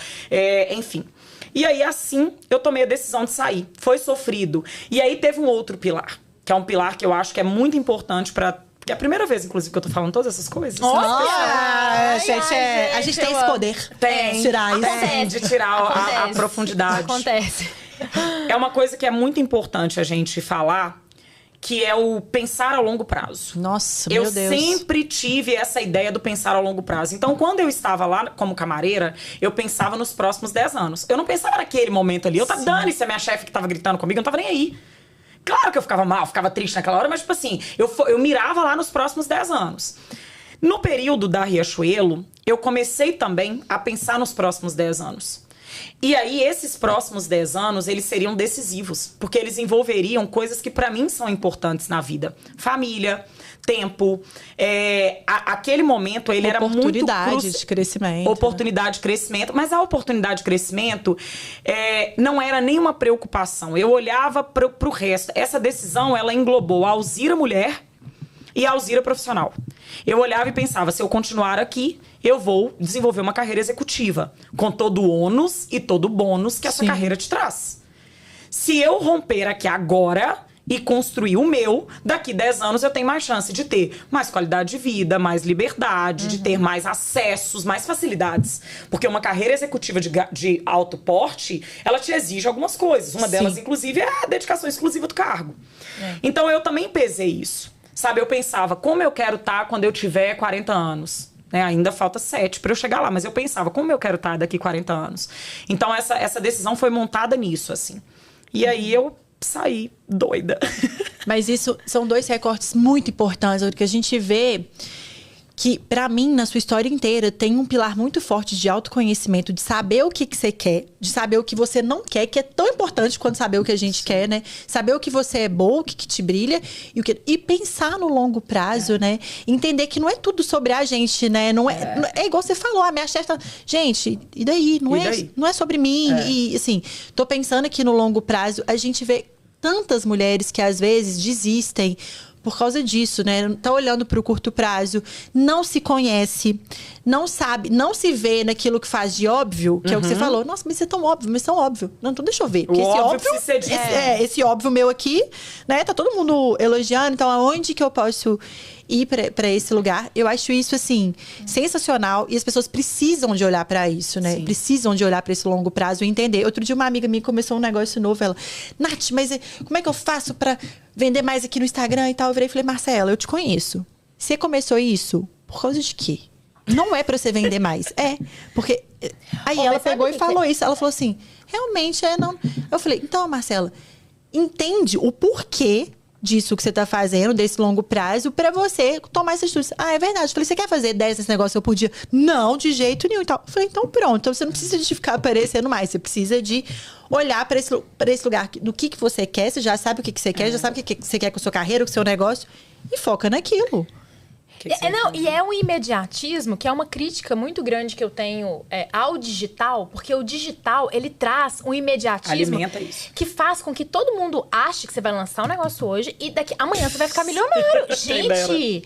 enfim. E aí, assim, eu tomei a decisão de sair. Foi sofrido. E aí teve um outro pilar, que é um pilar que eu acho que é muito importante para... É a primeira vez, inclusive, que eu tô falando todas essas coisas. A gente tem esse poder. Tem. Tirar isso. Tem, de tirar a profundidade. Acontece. É uma coisa que é muito importante a gente falar, que é o pensar a longo prazo. Nossa, meu Deus. Eu sempre tive essa ideia do pensar a longo prazo. Então, quando eu estava lá como camareira, eu pensava nos próximos 10 anos. Eu não pensava naquele momento ali. Eu tava dane-se a minha chefe que tava gritando comigo, eu não tava nem aí. Claro que eu ficava mal, ficava triste naquela hora, mas, tipo assim, eu mirava lá nos próximos 10 anos. No período da Riachuelo, eu comecei também a pensar nos próximos 10 anos. E aí, esses próximos 10 anos, eles seriam decisivos, porque eles envolveriam coisas que, pra mim, são importantes na vida. Família, tempo. Aquele momento, ele era muito... Oportunidade de crescimento. Oportunidade de crescimento. Mas a oportunidade de crescimento não era nenhuma preocupação. Eu olhava pro resto. Essa decisão, ela englobou a Alzira mulher e a Alzira profissional. Eu olhava e pensava, se eu continuar aqui, eu vou desenvolver uma carreira executiva, com todo o ônus e todo o bônus que essa carreira te traz. Se eu romper aqui agora, e construir o meu, daqui 10 anos eu tenho mais chance de ter mais qualidade de vida, mais liberdade, de ter mais acessos, mais facilidades. Porque uma carreira executiva de alto porte, ela te exige algumas coisas. Uma delas, inclusive, é a dedicação exclusiva do cargo. Então, eu também pesei isso. Sabe, eu pensava, como eu quero estar quando eu tiver 40 anos? Ainda falta 7 para eu chegar lá, mas eu pensava, como eu quero estar daqui 40 anos? Então, essa decisão foi montada nisso, assim. E aí, eu saí doida. Mas isso são 2 recortes muito importantes, porque a gente vê que, pra mim, na sua história inteira, tem um pilar muito forte de autoconhecimento, de saber o que você quer, de saber o que você não quer, que é tão importante quanto saber o que a gente quer, né? Saber o que você é boa, o que te brilha, e pensar no longo prazo, né? Entender que não é tudo sobre a gente, né? Não é igual você falou, a minha chefe tá... Gente, e daí? Não é sobre mim. E, assim, tô pensando que no longo prazo, a gente vê tantas mulheres que, às vezes, desistem por causa disso, né? Tá olhando para o curto prazo, não se conhece, não sabe, não se vê naquilo que faz de óbvio, que é o que você falou. Nossa, mas isso é tão óbvio, mas tão óbvio. Não, então deixa eu ver. Porque o esse óbvio precisa ser dito. esse óbvio meu aqui, né? Tá todo mundo elogiando, então aonde que eu posso ir para esse lugar? Eu acho isso, assim, sensacional. E as pessoas precisam de olhar para isso, né? Sim. Precisam de olhar para esse longo prazo e entender. Outro dia uma amiga minha começou um negócio novo, ela... Nath, mas como é que eu faço para vender mais aqui no Instagram e tal? Eu virei e falei, Marcela, eu te conheço. Você começou isso por causa de quê? Não é pra você vender mais. Porque... Aí ela pegou e falou isso. Ela falou assim, realmente não... Eu falei, então, Marcela, entende o porquê disso que você tá fazendo, desse longo prazo, pra você tomar essa atitude. É verdade. Eu falei, você quer fazer 10 desse negócio por dia? Não, de jeito nenhum e tal. Eu falei, então pronto. Então você não precisa de ficar aparecendo mais. Você precisa de olhar pra esse lugar do que você quer. Você já sabe o que você quer, já sabe o que você quer com a sua carreira, com o seu negócio. E foca naquilo. E é um imediatismo que é uma crítica muito grande que eu tenho ao digital, porque o digital, ele traz um imediatismo alimenta isso, que faz com que todo mundo ache que você vai lançar um negócio hoje e amanhã você vai ficar milionário. Gente,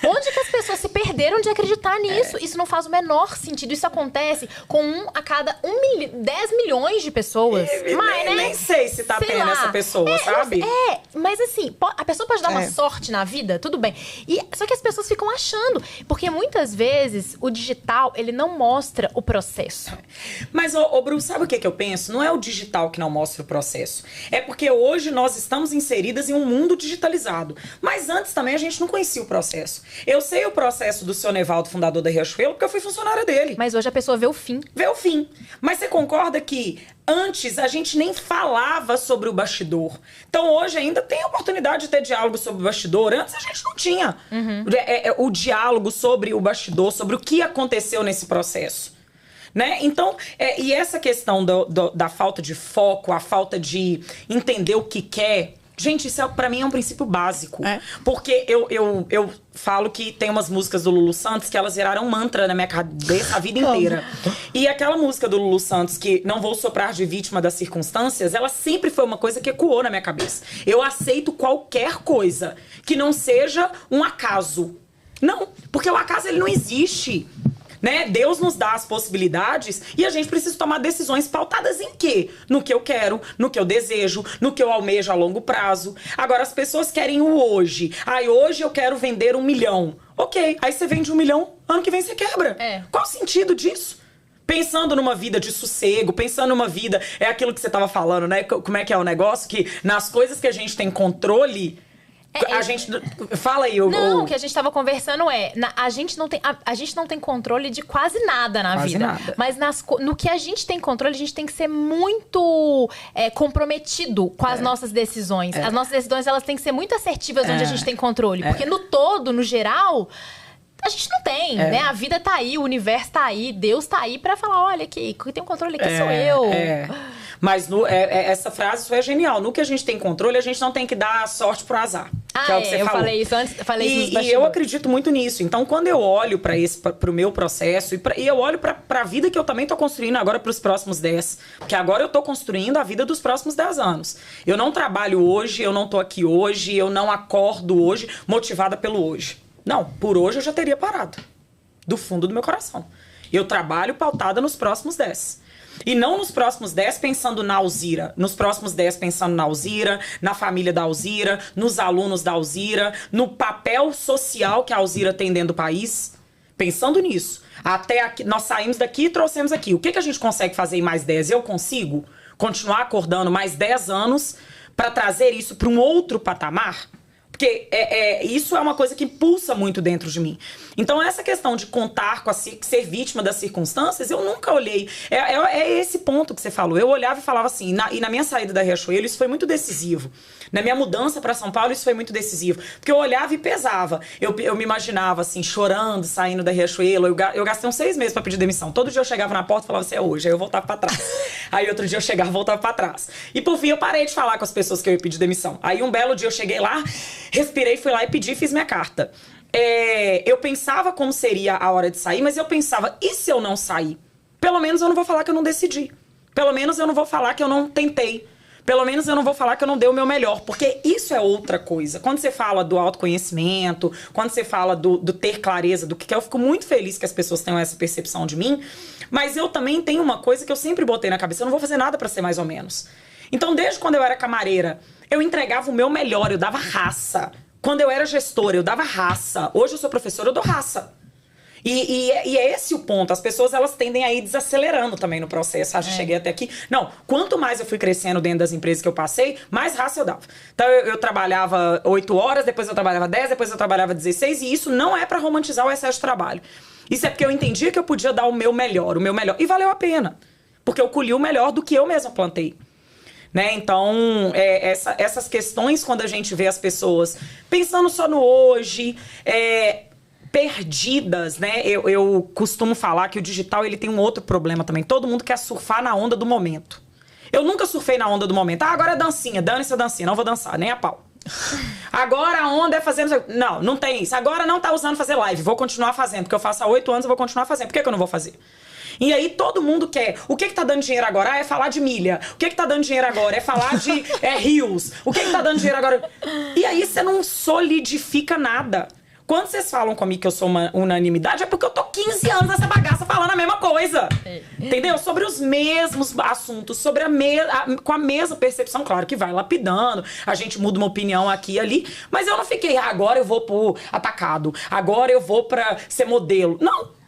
onde que as pessoas se perderam de acreditar nisso? Isso não faz o menor sentido. Isso acontece com 1 a cada 10 milhões de pessoas. Mas, nem sei se tá tendo essa pessoa, sabe? Mas assim, a pessoa pode dar uma sorte na vida, tudo bem. Só que as pessoas ficam achando. Porque muitas vezes o digital, ele não mostra o processo. Mas, Bruce, sabe o que eu penso? Não é o digital que não mostra o processo. É porque hoje nós estamos inseridas em um mundo digitalizado. Mas antes também a gente não conhecia o processo. Eu sei o processo do seu Nevaldo, fundador da Riachuelo, porque eu fui funcionária dele. Mas hoje a pessoa vê o fim. Vê o fim. Mas você concorda que antes a gente nem falava sobre o bastidor. Então hoje ainda tem a oportunidade de ter diálogo sobre o bastidor. Antes a gente não tinha o diálogo sobre o bastidor, sobre o que aconteceu nesse processo. Né? Então, e essa questão da falta de foco, a falta de entender o que quer... Gente, isso pra mim é um princípio básico. Porque eu falo que tem umas músicas do Lulu Santos que elas viraram mantra na minha cabeça a vida inteira. E aquela música do Lulu Santos, que não vou soprar de vítima das circunstâncias, ela sempre foi uma coisa que ecoou na minha cabeça. Eu aceito qualquer coisa que não seja um acaso. Não, porque o acaso ele não existe. Né? Deus nos dá as possibilidades e a gente precisa tomar decisões pautadas em quê? No que eu quero, no que eu desejo, no que eu almejo a longo prazo. Agora, as pessoas querem o hoje. Hoje eu quero vender 1 milhão. Ok, aí você vende 1 milhão, ano que vem você quebra. Qual o sentido disso? Pensando numa vida de sossego, pensando numa vida... É aquilo que você tava falando, né? Como é que é o negócio? Que nas coisas que a gente tem controle... A gente... Fala aí. O que a gente tava conversando a gente não tem controle de quase nada na vida. Nada. Mas no que a gente tem controle, a gente tem que ser muito comprometido com as nossas decisões. As nossas decisões, elas têm que ser muito assertivas onde a gente tem controle. Porque no todo, no geral... A gente não tem, né? A vida tá aí, o universo tá aí, Deus tá aí pra falar, olha aqui, quem tem o controle aqui sou eu. Mas essa frase foi genial. No que a gente tem controle, a gente não tem que dar sorte pro azar. Que é o que você falou. Falei isso antes, falei isso nos bastidores. E eu acredito muito nisso. Então, quando eu olho pro meu processo, e eu olho pra vida que eu também tô construindo agora pros próximos 10. Porque agora eu tô construindo a vida dos próximos 10 anos. Eu não trabalho hoje, eu não tô aqui hoje, eu não acordo hoje motivada pelo hoje. Não, por hoje eu já teria parado. Do fundo do meu coração. Eu trabalho pautada nos próximos 10. E não nos próximos 10 pensando na Alzira. Nos próximos 10 pensando na Alzira, na família da Alzira, nos alunos da Alzira, no papel social que a Alzira tem dentro do país. Pensando nisso. Até aqui, nós saímos daqui e trouxemos aqui. O que a gente consegue fazer em mais 10? Eu consigo continuar acordando mais 10 anos para trazer isso para um outro patamar? Porque isso é uma coisa que pulsa muito dentro de mim. Então, essa questão de contar com ser vítima das circunstâncias, eu nunca olhei. É esse ponto que você falou. Eu olhava e falava assim, e na minha saída da Riachuelo, isso foi muito decisivo. Na minha mudança para São Paulo, isso foi muito decisivo. Porque eu olhava e pesava. Eu me imaginava, assim, chorando, saindo da Riachuelo. Eu gastei uns 6 meses para pedir demissão. Todo dia eu chegava na porta e falava assim, é hoje. Aí eu voltava para trás. Aí outro dia eu chegava e voltava para trás. E por fim, eu parei de falar com as pessoas que eu ia pedir demissão. Aí um belo dia eu cheguei lá, respirei, fui lá e pedi, fiz minha carta. Eu pensava como seria a hora de sair, mas eu pensava, e se eu não sair? Pelo menos eu não vou falar que eu não decidi. Pelo menos eu não vou falar que eu não tentei. Pelo menos eu não vou falar que eu não dei o meu melhor, porque isso é outra coisa. Quando você fala do autoconhecimento, quando você fala do ter clareza do que é, eu fico muito feliz que as pessoas tenham essa percepção de mim, mas eu também tenho uma coisa que eu sempre botei na cabeça, eu não vou fazer nada pra ser mais ou menos. Então, desde quando eu era camareira, eu entregava o meu melhor, eu dava raça. Quando eu era gestora, eu dava raça. Hoje eu sou professora, eu dou raça. E é esse o ponto. As pessoas, elas tendem a ir desacelerando também no processo. Cheguei até aqui. Não, quanto mais eu fui crescendo dentro das empresas que eu passei, mais raça eu dava. Então, eu trabalhava 8 horas, depois eu trabalhava 10, depois eu trabalhava 16. E isso não é pra romantizar o excesso de trabalho. Isso é porque eu entendia que eu podia dar o meu melhor. E valeu a pena. Porque eu colhi o melhor do que eu mesma plantei. Né? Então, essas questões, quando a gente vê as pessoas pensando só no hoje, perdidas, né? Eu costumo falar que o digital ele tem um outro problema também. Todo mundo quer surfar na onda do momento. Eu nunca surfei na onda do momento. Agora é dancinha, dane-se a dancinha, não vou dançar, nem a pau. Agora a onda é fazer... Não tem isso. Agora não tá usando fazer live, vou continuar fazendo, porque eu faço há 8 anos, eu vou continuar fazendo. Por que eu não vou fazer? E aí todo mundo quer. O que tá dando dinheiro agora? É falar de milha. O que tá dando dinheiro agora? É falar de rios. O que tá dando dinheiro agora? E aí você não solidifica nada. Quando vocês falam comigo que eu sou uma unanimidade, é porque eu tô 15 anos nessa bagaça falando a mesma coisa. Entendeu? Sobre os mesmos assuntos, sobre com a mesma percepção. Claro que vai lapidando, a gente muda uma opinião aqui e ali, mas eu não fiquei, agora eu vou pro atacado, agora eu vou pra ser modelo. Não.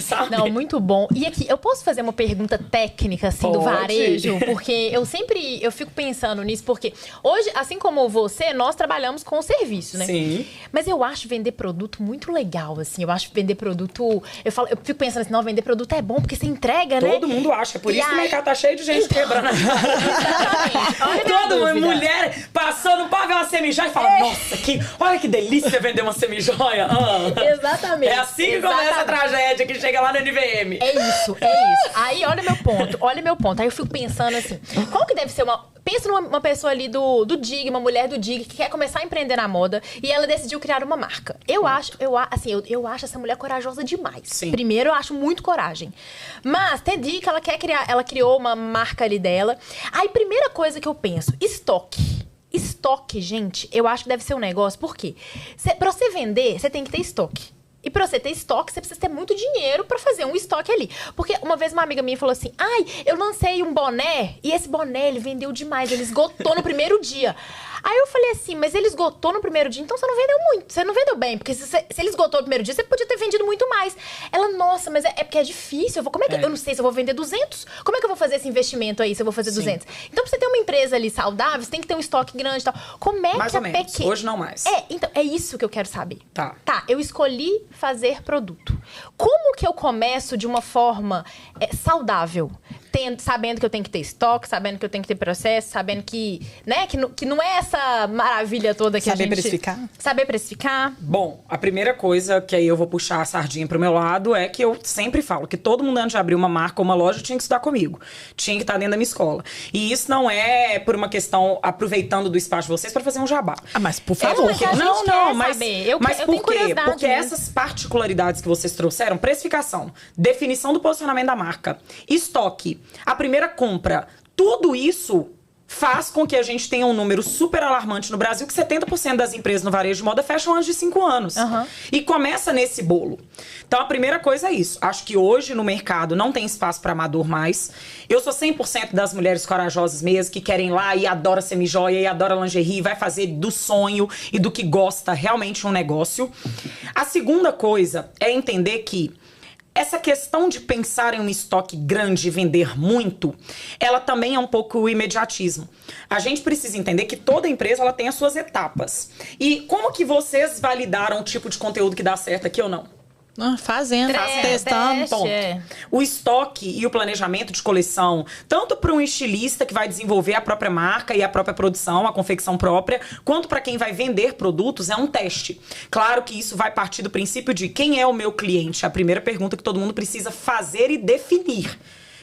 Sabe? Não, muito bom. E aqui, eu posso fazer uma pergunta técnica, assim, do varejo? Porque eu fico pensando nisso, porque hoje, assim como você, nós trabalhamos com serviço, né? Sim. Mas eu acho vender produto muito legal, assim. Eu acho vender produto... Eu fico pensando assim, não, vender produto é bom, porque você entrega, né? Todo mundo acha. Por isso que o mercado tá cheio de gente quebrando. Exatamente. Todo mundo, mulher passando pra ver uma semijoia e fala, nossa, olha que delícia vender uma semijoia. Exatamente. É assim que começa a tragédia, que chega lá no NVM. É isso. Aí, olha meu ponto. Aí eu fico pensando assim, qual que deve ser Pensa numa pessoa ali do DIG, uma mulher do DIG, que quer começar a empreender na moda e ela decidiu criar uma marca. Eu acho essa mulher corajosa demais. Sim. Primeiro, eu acho muito coragem. Mas, entendi que ela quer criar, ela criou uma marca ali dela. Aí, primeira coisa que eu penso, estoque. Estoque, gente, eu acho que deve ser um negócio, por quê? Pra você vender, você tem que ter estoque. E pra você ter estoque, você precisa ter muito dinheiro pra fazer um estoque ali. Porque uma vez uma amiga minha falou assim, eu lancei um boné e esse boné, ele vendeu demais, ele esgotou no primeiro dia. Aí eu falei assim, mas ele esgotou no primeiro dia, então você não vendeu muito, você não vendeu bem. Porque se ele esgotou no primeiro dia, você podia ter vendido muito mais. Ela, nossa, mas é porque é difícil, eu não sei se eu vou vender 200. Como é que eu vou fazer esse investimento aí se eu vou fazer 200? Então pra você ter uma empresa ali saudável, você tem que ter um estoque grande e tal. Como é mais que ou menos. Hoje não mais. Então, é isso que eu quero saber. Tá, eu escolhi fazer produto. Como que eu começo de uma forma saudável? Sabendo que eu tenho que ter estoque, sabendo que eu tenho que ter processo, sabendo que, né, que não é essa maravilha toda que Saber precificar? Saber precificar. Bom, a primeira coisa que aí eu vou puxar a sardinha pro meu lado é que eu sempre falo que todo mundo antes de abrir uma marca ou uma loja tinha que estudar comigo. Tinha que estar dentro da minha escola. E isso não é por uma questão aproveitando do espaço de vocês para fazer um jabá. Mas por favor. Mas por quê? Porque essas particularidades que vocês trouxeram, precificação, definição do posicionamento da marca, estoque, a primeira compra, tudo isso faz com que a gente tenha um número super alarmante no Brasil, que 70% das empresas no varejo de moda fecham antes de 5 anos. E começa nesse bolo. Então, a primeira coisa é isso. Acho que hoje no mercado não tem espaço para amador mais. Eu sou 100% das mulheres corajosas mesmo, que querem ir lá e adora semijoia, e adora lingerie, vai fazer do sonho e do que gosta realmente um negócio. A segunda coisa é entender que essa questão de pensar em um estoque grande e vender muito, ela também é um pouco o imediatismo. A gente precisa entender que toda empresa ela tem as suas etapas. E como que vocês validaram o tipo de conteúdo que dá certo aqui ou não? Fazendo, testando. Ponto. O estoque e o planejamento de coleção, tanto para um estilista que vai desenvolver a própria marca e a própria produção, a confecção própria, quanto para quem vai vender produtos, é um teste. Claro que isso vai partir do princípio de quem é o meu cliente. A primeira pergunta que todo mundo precisa fazer e definir.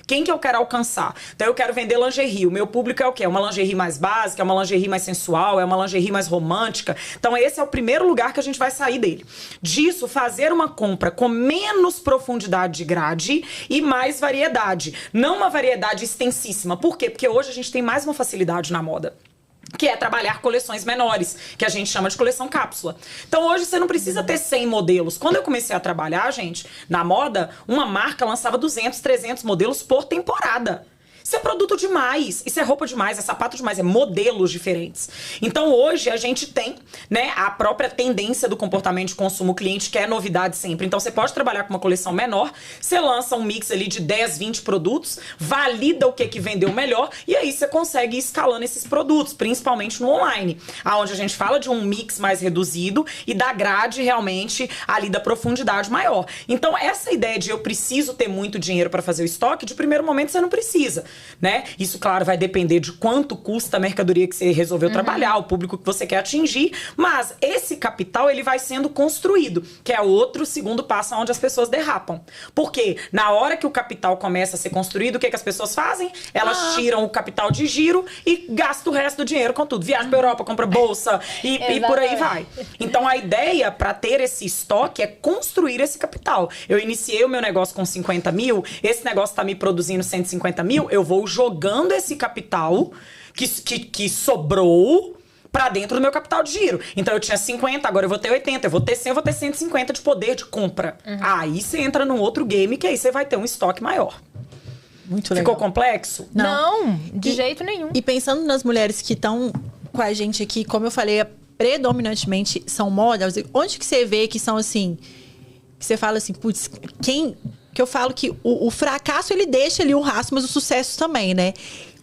Quem que eu quero alcançar? Então, eu quero vender lingerie. O meu público é o quê? É uma lingerie mais básica, é uma lingerie mais sensual, é uma lingerie mais romântica. Então, esse é o primeiro lugar que a gente vai sair dele. Disso, fazer uma compra com menos profundidade de grade e mais variedade. Não uma variedade extensíssima. Por quê? Porque hoje a gente tem mais uma facilidade na moda, que é trabalhar coleções menores, que a gente chama de coleção cápsula. Então, hoje, você não precisa ter 100 modelos. Quando eu comecei a trabalhar, gente, na moda, uma marca lançava 200, 300 modelos por temporada. Isso é produto demais, isso é roupa demais, é sapato demais, é modelos diferentes. Então, hoje, a gente tem, né, a própria tendência do comportamento de consumo. O cliente quer novidade sempre. Então, você pode trabalhar com uma coleção menor, você lança um mix ali de 10, 20 produtos, valida o que vendeu melhor, e aí você consegue ir escalando esses produtos, principalmente no online, onde a gente fala de um mix mais reduzido e da grade realmente ali da profundidade maior. Então, essa ideia de eu preciso ter muito dinheiro para fazer o estoque, de primeiro momento você não precisa. Né? Isso, claro, vai depender de quanto custa a mercadoria que você resolveu trabalhar, o público que você quer atingir, mas esse capital ele vai sendo construído, que é outro segundo passo onde as pessoas derrapam. Porque na hora que o capital começa a ser construído, o que as pessoas fazem? Elas tiram o capital de giro e gastam o resto do dinheiro com tudo. Viaja pra Europa, compra bolsa e por aí vai. Então, a ideia para ter esse estoque é construir esse capital. Eu iniciei o meu negócio com 50 mil, esse negócio tá me produzindo 150 mil, eu vou jogando esse capital que sobrou pra dentro do meu capital de giro. Então, eu tinha 50, agora eu vou ter 80, eu vou ter 100, eu vou ter 150 de poder de compra. Aí você entra num outro game, que aí você vai ter um estoque maior. Muito legal. Ficou complexo? Não, de jeito nenhum. E pensando nas mulheres que estão com a gente aqui, como eu falei, predominantemente são models, onde que você vê que são assim, que você fala assim, putz, que eu falo que o fracasso, ele deixa ali um rastro, mas o sucesso também, né?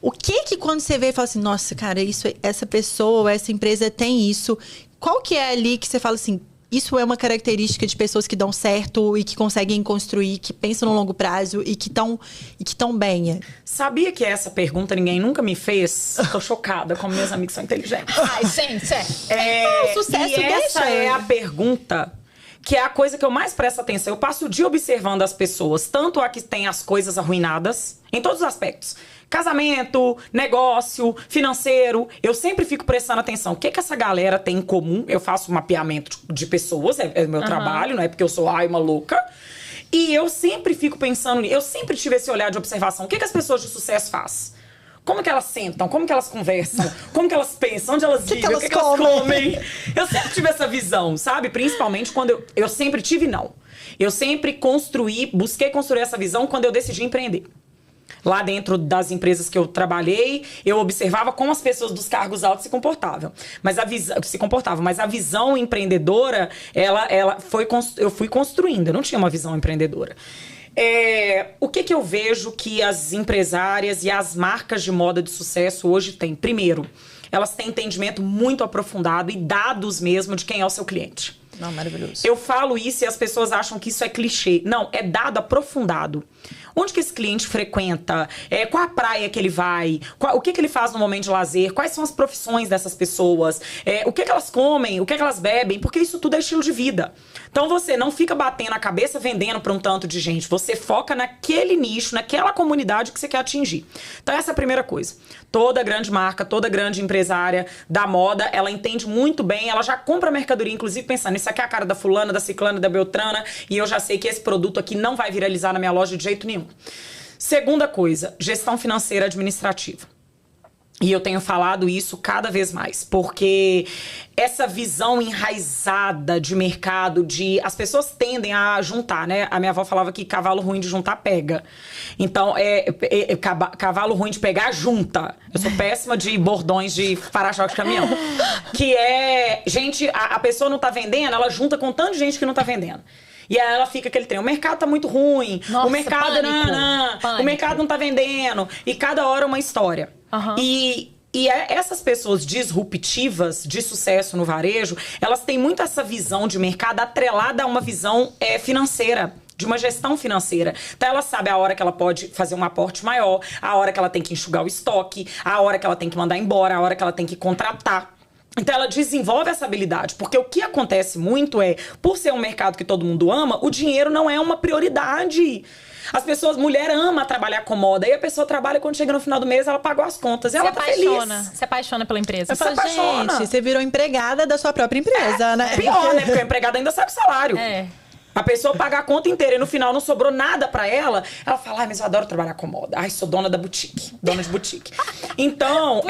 O que quando você vê e fala assim, nossa, cara, essa pessoa, essa empresa tem isso. Qual que é ali que você fala assim, isso é uma característica de pessoas que dão certo e que conseguem construir, que pensam no longo prazo e que estão bem? Sabia que essa pergunta ninguém nunca me fez? Tô chocada, como meus amigos são inteligentes. Ai, gente, o sucesso e essa é a pergunta que é a coisa que eu mais presto atenção. Eu passo o dia observando as pessoas, tanto a que tem as coisas arruinadas, em todos os aspectos. Casamento, negócio, financeiro. Eu sempre fico prestando atenção. O que essa galera tem em comum? Eu faço um mapeamento de pessoas, é meu trabalho, não é porque eu sou uma louca. E eu sempre fico pensando, eu sempre tive esse olhar de observação. O que as pessoas de sucesso fazem? Como que elas sentam? Como que elas conversam? Como que elas pensam? Onde elas vivem? O que elas comem? Eu sempre tive essa visão, sabe? Principalmente quando eu sempre tive, não. Eu sempre busquei construir essa visão quando eu decidi empreender. Lá dentro das empresas que eu trabalhei, eu observava como as pessoas dos cargos altos se comportavam. Mas a visão empreendedora, eu fui construindo. Eu não tinha uma visão empreendedora. O que eu vejo que as empresárias e as marcas de moda de sucesso hoje têm? Primeiro, elas têm entendimento muito aprofundado e dados mesmo de quem é o seu cliente. Não, maravilhoso. Eu falo isso e as pessoas acham que isso é clichê. Não, é dado aprofundado. Onde que esse cliente frequenta? Qual a praia que ele vai? O que ele faz no momento de lazer? Quais são as profissões dessas pessoas? O que elas comem? O que elas bebem? Porque isso tudo é estilo de vida. Então você não fica batendo a cabeça vendendo para um tanto de gente. Você foca naquele nicho, naquela comunidade que você quer atingir. Então essa é a primeira coisa. Toda grande marca, toda grande empresária da moda, ela entende muito bem, ela já compra mercadoria, inclusive pensando, isso aqui é a cara da fulana, da ciclana, da beltrana, e eu já sei que esse produto aqui não vai viralizar na minha loja de jeito nenhum. Segunda coisa, gestão financeira administrativa. E eu tenho falado isso cada vez mais, porque essa visão enraizada de mercado, as pessoas tendem a juntar, né? A minha avó falava que cavalo ruim de juntar pega. Então, cavalo ruim de pegar, junta. Eu sou péssima de bordões de para-choque de caminhão. Que é, gente, a pessoa não tá vendendo, ela junta com tanta gente que não tá vendendo. E aí ela fica aquele trem, o mercado tá muito ruim, Nossa, o mercado pânico. o mercado não tá vendendo. E cada hora uma história. Uhum. E essas pessoas disruptivas de sucesso no varejo, elas têm muito essa visão de mercado atrelada a uma visão financeira, de uma gestão financeira. Então ela sabe a hora que ela pode fazer um aporte maior, a hora que ela tem que enxugar o estoque, a hora que ela tem que mandar embora, a hora que ela tem que contratar. Então ela desenvolve essa habilidade, porque o que acontece muito por ser um mercado que todo mundo ama, o dinheiro não é uma prioridade. As pessoas, mulher ama trabalhar com moda, e a pessoa trabalha, quando chega no final do mês, ela pagou as contas, e ela tá feliz. Se apaixona pela empresa. Eu falo, gente, você virou empregada da sua própria empresa, né? Pior, né? Porque a empregada ainda sabe o salário. A pessoa paga a conta inteira e no final não sobrou nada pra ela. Ela fala, mas eu adoro trabalhar com moda. Ai, sou dona da boutique. Dona de boutique. Então,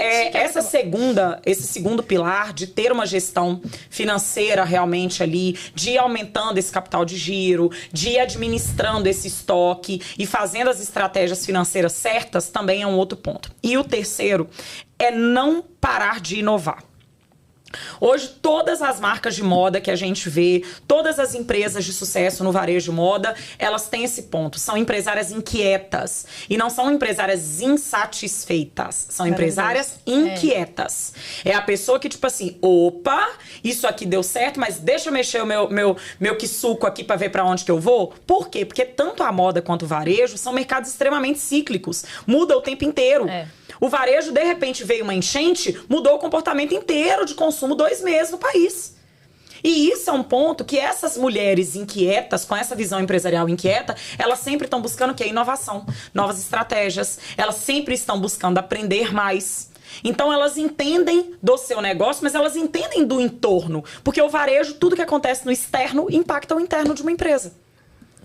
esse segundo pilar de ter uma gestão financeira realmente ali, de ir aumentando esse capital de giro, de ir administrando esse estoque e fazendo as estratégias financeiras certas, também é um outro ponto. E o terceiro é não parar de inovar. Hoje, todas as marcas de moda que a gente vê, todas as empresas de sucesso no varejo moda, elas têm esse ponto. São empresárias inquietas. E não são empresárias insatisfeitas. São empresárias inquietas. É a pessoa que, tipo assim, opa, isso aqui deu certo, mas deixa eu mexer o meu quisuco aqui pra ver pra onde que eu vou. Por quê? Porque tanto a moda quanto o varejo são mercados extremamente cíclicos. Muda o tempo inteiro. O varejo, de repente, veio uma enchente, mudou o comportamento inteiro de consumo 2 meses no país. E isso é um ponto que essas mulheres inquietas, com essa visão empresarial inquieta, elas sempre estão buscando o quê? Inovação, novas estratégias. Elas sempre estão buscando aprender mais. Então, elas entendem do seu negócio, mas elas entendem do entorno. Porque o varejo, tudo que acontece no externo, impacta o interno de uma empresa.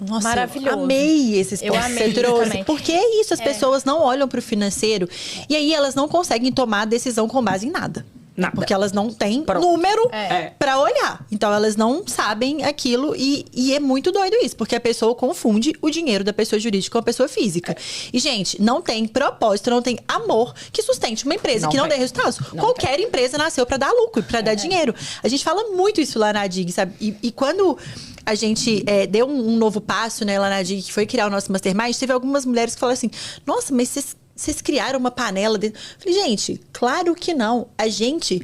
Nossa, maravilhoso. Eu amei esses pontos que você trouxe. Também. Porque é isso, as pessoas não olham pro financeiro e aí elas não conseguem tomar decisão com base em nada. Nada. Porque elas não têm número pra olhar. Então elas não sabem aquilo e é muito doido isso. Porque a pessoa confunde o dinheiro da pessoa jurídica com a pessoa física. E, gente, não tem propósito, não tem amor que sustente uma empresa que não dê resultados. Qualquer empresa nasceu pra dar lucro, pra dar dinheiro. A gente fala muito isso lá na DIG, sabe? E quando a gente deu um novo passo, né, lá na DIG, que foi criar o nosso Mastermind, teve algumas mulheres que falaram assim, nossa, mas vocês criaram uma panela dentro. Falei, gente, claro que não. A gente,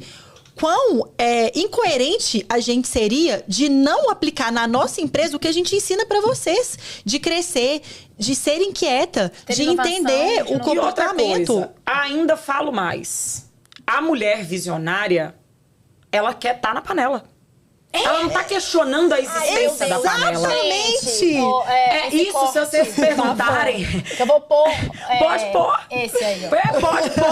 quão incoerente a gente seria de não aplicar na nossa empresa o que a gente ensina pra vocês. De crescer, de ser inquieta, de entender o comportamento. E outra coisa, ainda falo mais. A mulher visionária, ela quer estar na panela. Ela não tá questionando a existência da panela. Exatamente! Isso, se vocês perguntarem. Eu vou pôr. Pode pôr. Esse aí, ó.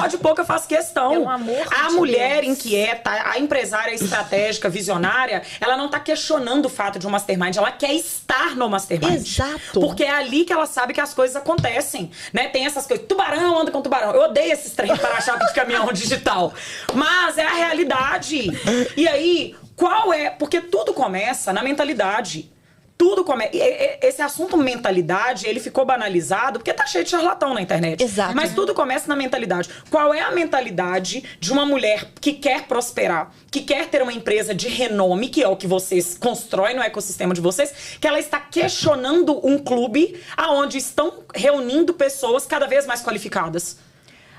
Pode pôr, que eu faço questão. É um amor A mulher inquieta, a empresária estratégica, visionária, ela não tá questionando o fato de um mastermind, ela quer estar no mastermind. Exato. Porque é ali que ela sabe que as coisas acontecem, né? Tem essas coisas, tubarão anda com tubarão. Eu odeio esses trem para chave de caminhão digital. Mas é a realidade. E aí, porque tudo começa na mentalidade. Tudo começa. Esse assunto mentalidade, ele ficou banalizado porque tá cheio de charlatão na internet. Exato. Mas tudo começa na mentalidade. Qual é a mentalidade de uma mulher que quer prosperar, que quer ter uma empresa de renome, que é o que vocês constroem no ecossistema de vocês, que ela está questionando um clube aonde estão reunindo pessoas cada vez mais qualificadas?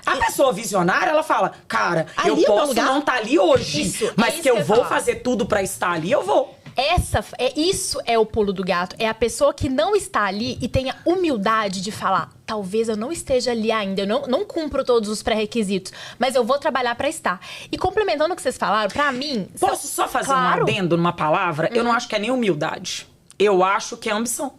A pessoa visionária, ela fala, cara, eu posso não estar ali hoje, mas que eu vou fazer tudo pra estar ali, eu vou. Isso é o pulo do gato. É a pessoa que não está ali e tem a humildade de falar, talvez eu não esteja ali ainda, eu não cumpro todos os pré-requisitos, mas eu vou trabalhar pra estar. E complementando o que vocês falaram, pra mim... Posso só fazer um adendo numa palavra? Eu não acho que é nem humildade. Eu acho que é ambição.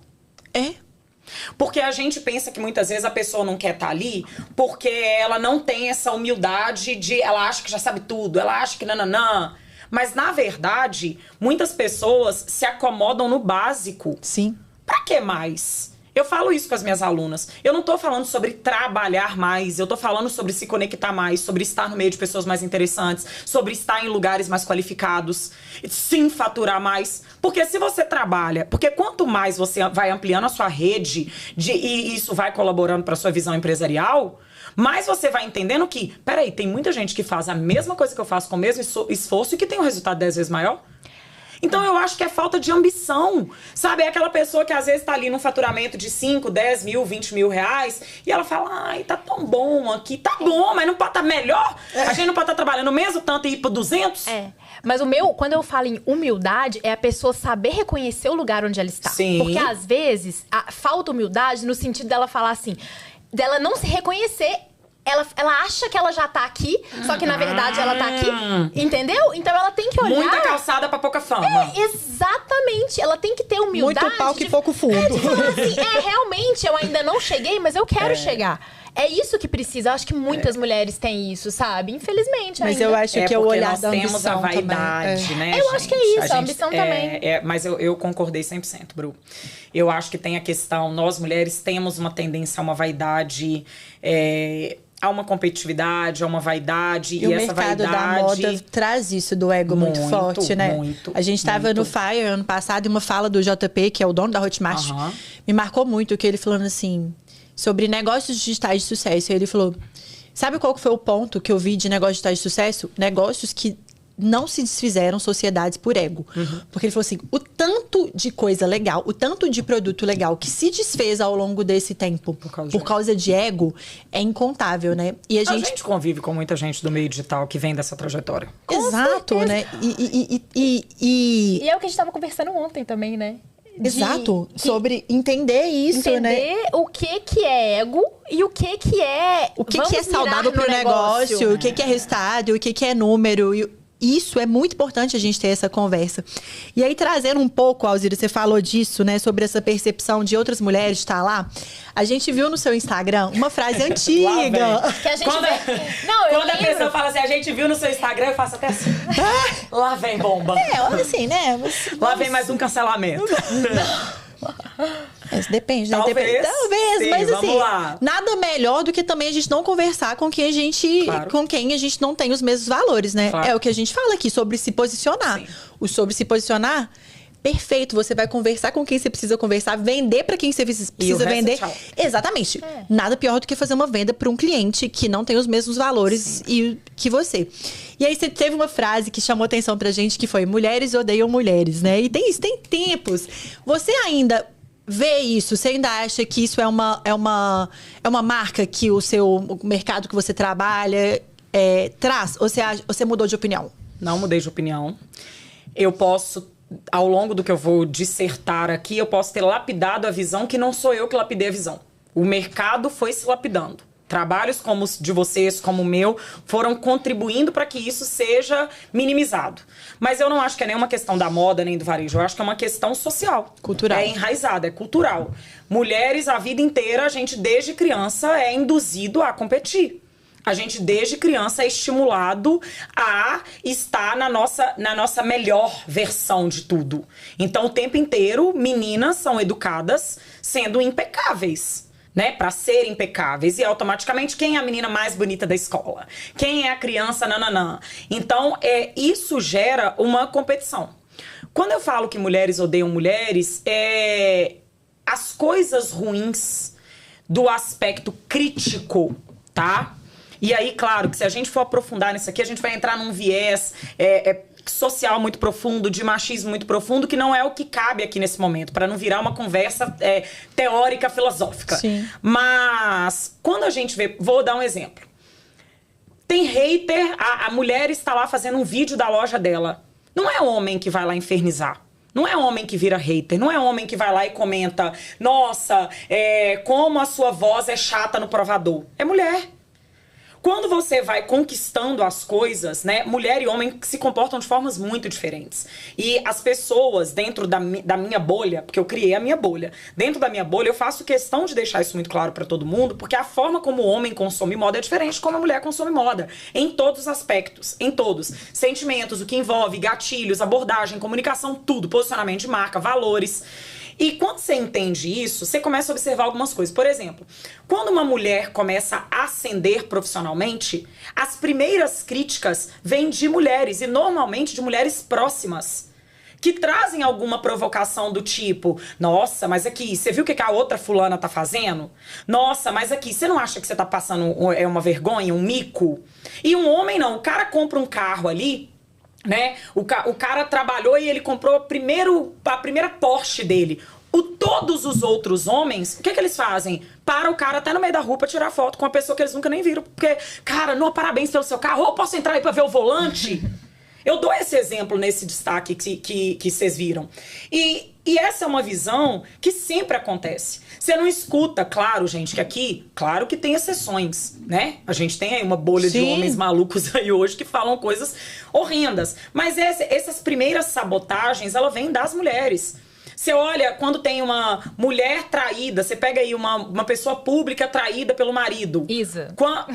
Porque a gente pensa que muitas vezes a pessoa não quer estar ali porque ela não tem essa humildade ela acha que já sabe tudo, ela acha que nananã. Mas, na verdade, muitas pessoas se acomodam no básico. Sim. Pra que mais? Eu falo isso com as minhas alunas. Eu não tô falando sobre trabalhar mais, eu tô falando sobre se conectar mais, sobre estar no meio de pessoas mais interessantes, sobre estar em lugares mais qualificados, sim faturar mais. Porque se você trabalha, porque quanto mais você vai ampliando a sua rede e isso vai colaborando para sua visão empresarial, mais você vai entendendo que, peraí, tem muita gente que faz a mesma coisa que eu faço com o mesmo esforço e que tem um resultado 10 vezes maior. Então eu acho que é falta de ambição, sabe? É aquela pessoa que às vezes tá ali num faturamento de 5, 10 mil, 20 mil reais e ela fala, ai, tá tão bom aqui. Tá bom, mas não pode estar melhor? A gente não pode estar trabalhando o mesmo tanto e ir pro 200? Mas quando eu falo em humildade, é a pessoa saber reconhecer o lugar onde ela está. Sim. Porque às vezes, falta humildade no sentido dela falar assim, dela não se reconhecer. Ela acha que ela já tá aqui, só que na verdade ela tá aqui, entendeu? Então ela tem que olhar... Muita calçada pra pouca fama. Exatamente, ela tem que ter humildade. Muito pau que pouco fundo. De falar assim, realmente, eu ainda não cheguei, mas eu quero chegar. É isso que precisa. Eu acho que muitas mulheres têm isso, sabe? Infelizmente mas ainda. eu acho que é o olhar da ambição temos a vaidade, também. né, Eu gente? acho que é isso, a ambição também. Mas eu concordei 100%, Bru. Eu acho que tem a questão, nós mulheres temos uma tendência a uma vaidade... Há uma competitividade, há uma vaidade. E o essa mercado vaidade... da moda traz isso do ego muito forte, né? A gente estava no Fire ano passado e uma fala do JP, que é o dono da Hotmart, me marcou muito, que ele falando assim, sobre negócios digitais de sucesso. E ele falou, sabe qual que foi o ponto que eu vi de negócios digitais de sucesso? Negócios que não se desfizeram sociedades por ego. Porque ele falou assim, o tanto de coisa legal, o tanto de produto legal que se desfez ao longo desse tempo por causa de ego é incontável, né? E a gente convive com muita gente do meio digital que vem dessa trajetória. Exato, né? E é o que a gente tava conversando ontem também, né? Exato, sobre entender isso, né? Entender o que é ego e o que é... O que é saudável pro negócio, o que é resultado, o que é número... Isso é muito importante a gente ter essa conversa. E aí, trazendo um pouco, Alzira, você falou disso, né? Sobre essa percepção de outras mulheres estar lá. A gente viu no seu Instagram uma frase antiga. Que a gente quando a pessoa fala assim, a gente viu no seu Instagram, eu faço até assim. Lá vem bomba. Assim, né? Lá vem mais um cancelamento. Mas depende, né? Talvez, sim, mas assim, vamos lá. Nada melhor do que também a gente não conversar com quem a gente, com quem a gente não tem os mesmos valores, né? É o que a gente fala aqui sobre se posicionar. Sim. O sobre se posicionar, perfeito. Você vai conversar com quem você precisa conversar, vender para quem você precisa vender. Exatamente. Nada pior do que fazer uma venda para um cliente que não tem os mesmos valores que você. E aí você teve uma frase que chamou atenção pra gente, que foi: mulheres odeiam mulheres, né? E tem tempos. Você ainda vê isso? Você ainda acha que isso é uma marca que o mercado que você trabalha traz? Ou você mudou de opinião? Não mudei de opinião. Eu posso, ao longo do que eu vou dissertar aqui, eu posso ter lapidado a visão que não sou eu que lapidei a visão. O mercado foi se lapidando. Trabalhos como os de vocês, como o meu, foram contribuindo para que isso seja minimizado. Mas eu não acho que é nenhuma questão da moda, nem do varejo. Eu acho que é uma questão social. Cultural. É enraizada, é cultural. Mulheres, a vida inteira, a gente desde criança é induzido a competir. A gente, desde criança, é estimulado a estar na nossa melhor versão de tudo. Então, o tempo inteiro, meninas são educadas sendo impecáveis, né? Para serem impecáveis. E, automaticamente, quem é a menina mais bonita da escola? Quem é a criança nananã? Então, isso gera uma competição. Quando eu falo que mulheres odeiam mulheres, as coisas ruins do aspecto crítico, tá? E aí, claro, que se a gente for aprofundar nisso aqui, a gente vai entrar num viés social muito profundo, de machismo muito profundo, que não é o que cabe aqui nesse momento, para não virar uma conversa teórica, filosófica. Sim. Mas, quando a gente vê... Vou dar um exemplo. Tem hater, a mulher está lá fazendo um vídeo da loja dela. Não é homem que vai lá infernizar. Não é homem que vira hater, não é homem que vai lá e comenta: nossa, como a sua voz é chata no provador. É mulher. Quando você vai conquistando as coisas, né, mulher e homem se comportam de formas muito diferentes. E as pessoas dentro da minha bolha, porque eu criei a minha bolha, dentro da minha bolha eu faço questão de deixar isso muito claro pra todo mundo, porque a forma como o homem consome moda é diferente de como a mulher consome moda. Em todos os aspectos, em todos. Sentimentos, o que envolve, gatilhos, abordagem, comunicação, tudo, posicionamento de marca, valores. E quando você entende isso, você começa a observar algumas coisas. Por exemplo, quando uma mulher começa a ascender profissionalmente, as primeiras críticas vêm de mulheres, e normalmente de mulheres próximas, que trazem alguma provocação do tipo: nossa, mas aqui, você viu o que a outra fulana tá fazendo? Nossa, mas aqui, você não acha que você tá passando uma vergonha, um mico? E um homem não, o cara compra um carro ali, né? O cara trabalhou e ele comprou a primeira Porsche dele. Todos os outros homens, o que eles fazem? Para o cara até no meio da rua pra tirar foto com uma pessoa que eles nunca nem viram. Porque, cara, não, parabéns pelo seu carro. Ou posso entrar aí pra ver o volante? Eu dou esse exemplo nesse destaque que vocês viram. E essa é uma visão que sempre acontece. Você não escuta, claro, gente, que aqui, claro que tem exceções, né? A gente tem aí uma bolha de homens malucos aí hoje que falam coisas horrendas. Mas essas primeiras sabotagens, ela vem das mulheres. Você olha, quando tem uma mulher traída, você pega aí uma pessoa pública traída pelo marido.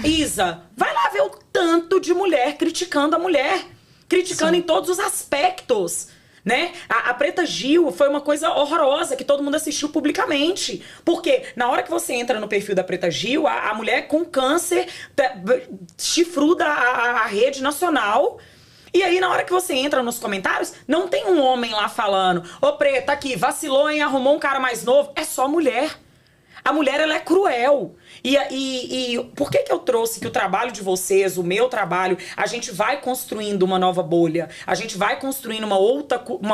Isa, vai lá ver o tanto de mulher criticando a mulher. Criticando em todos os aspectos, né? A Preta Gil foi uma coisa horrorosa que todo mundo assistiu publicamente. Porque na hora que você entra no perfil da Preta Gil, a mulher com câncer chifruda a rede nacional. E aí, na hora que você entra nos comentários, não tem um homem lá falando: ô Preta, aqui, vacilou, hein? Arrumou um cara mais novo. É só mulher. A mulher, ela é cruel. E por que eu trouxe que o trabalho de vocês, o meu trabalho, a gente vai construindo uma nova bolha, a gente vai construindo uma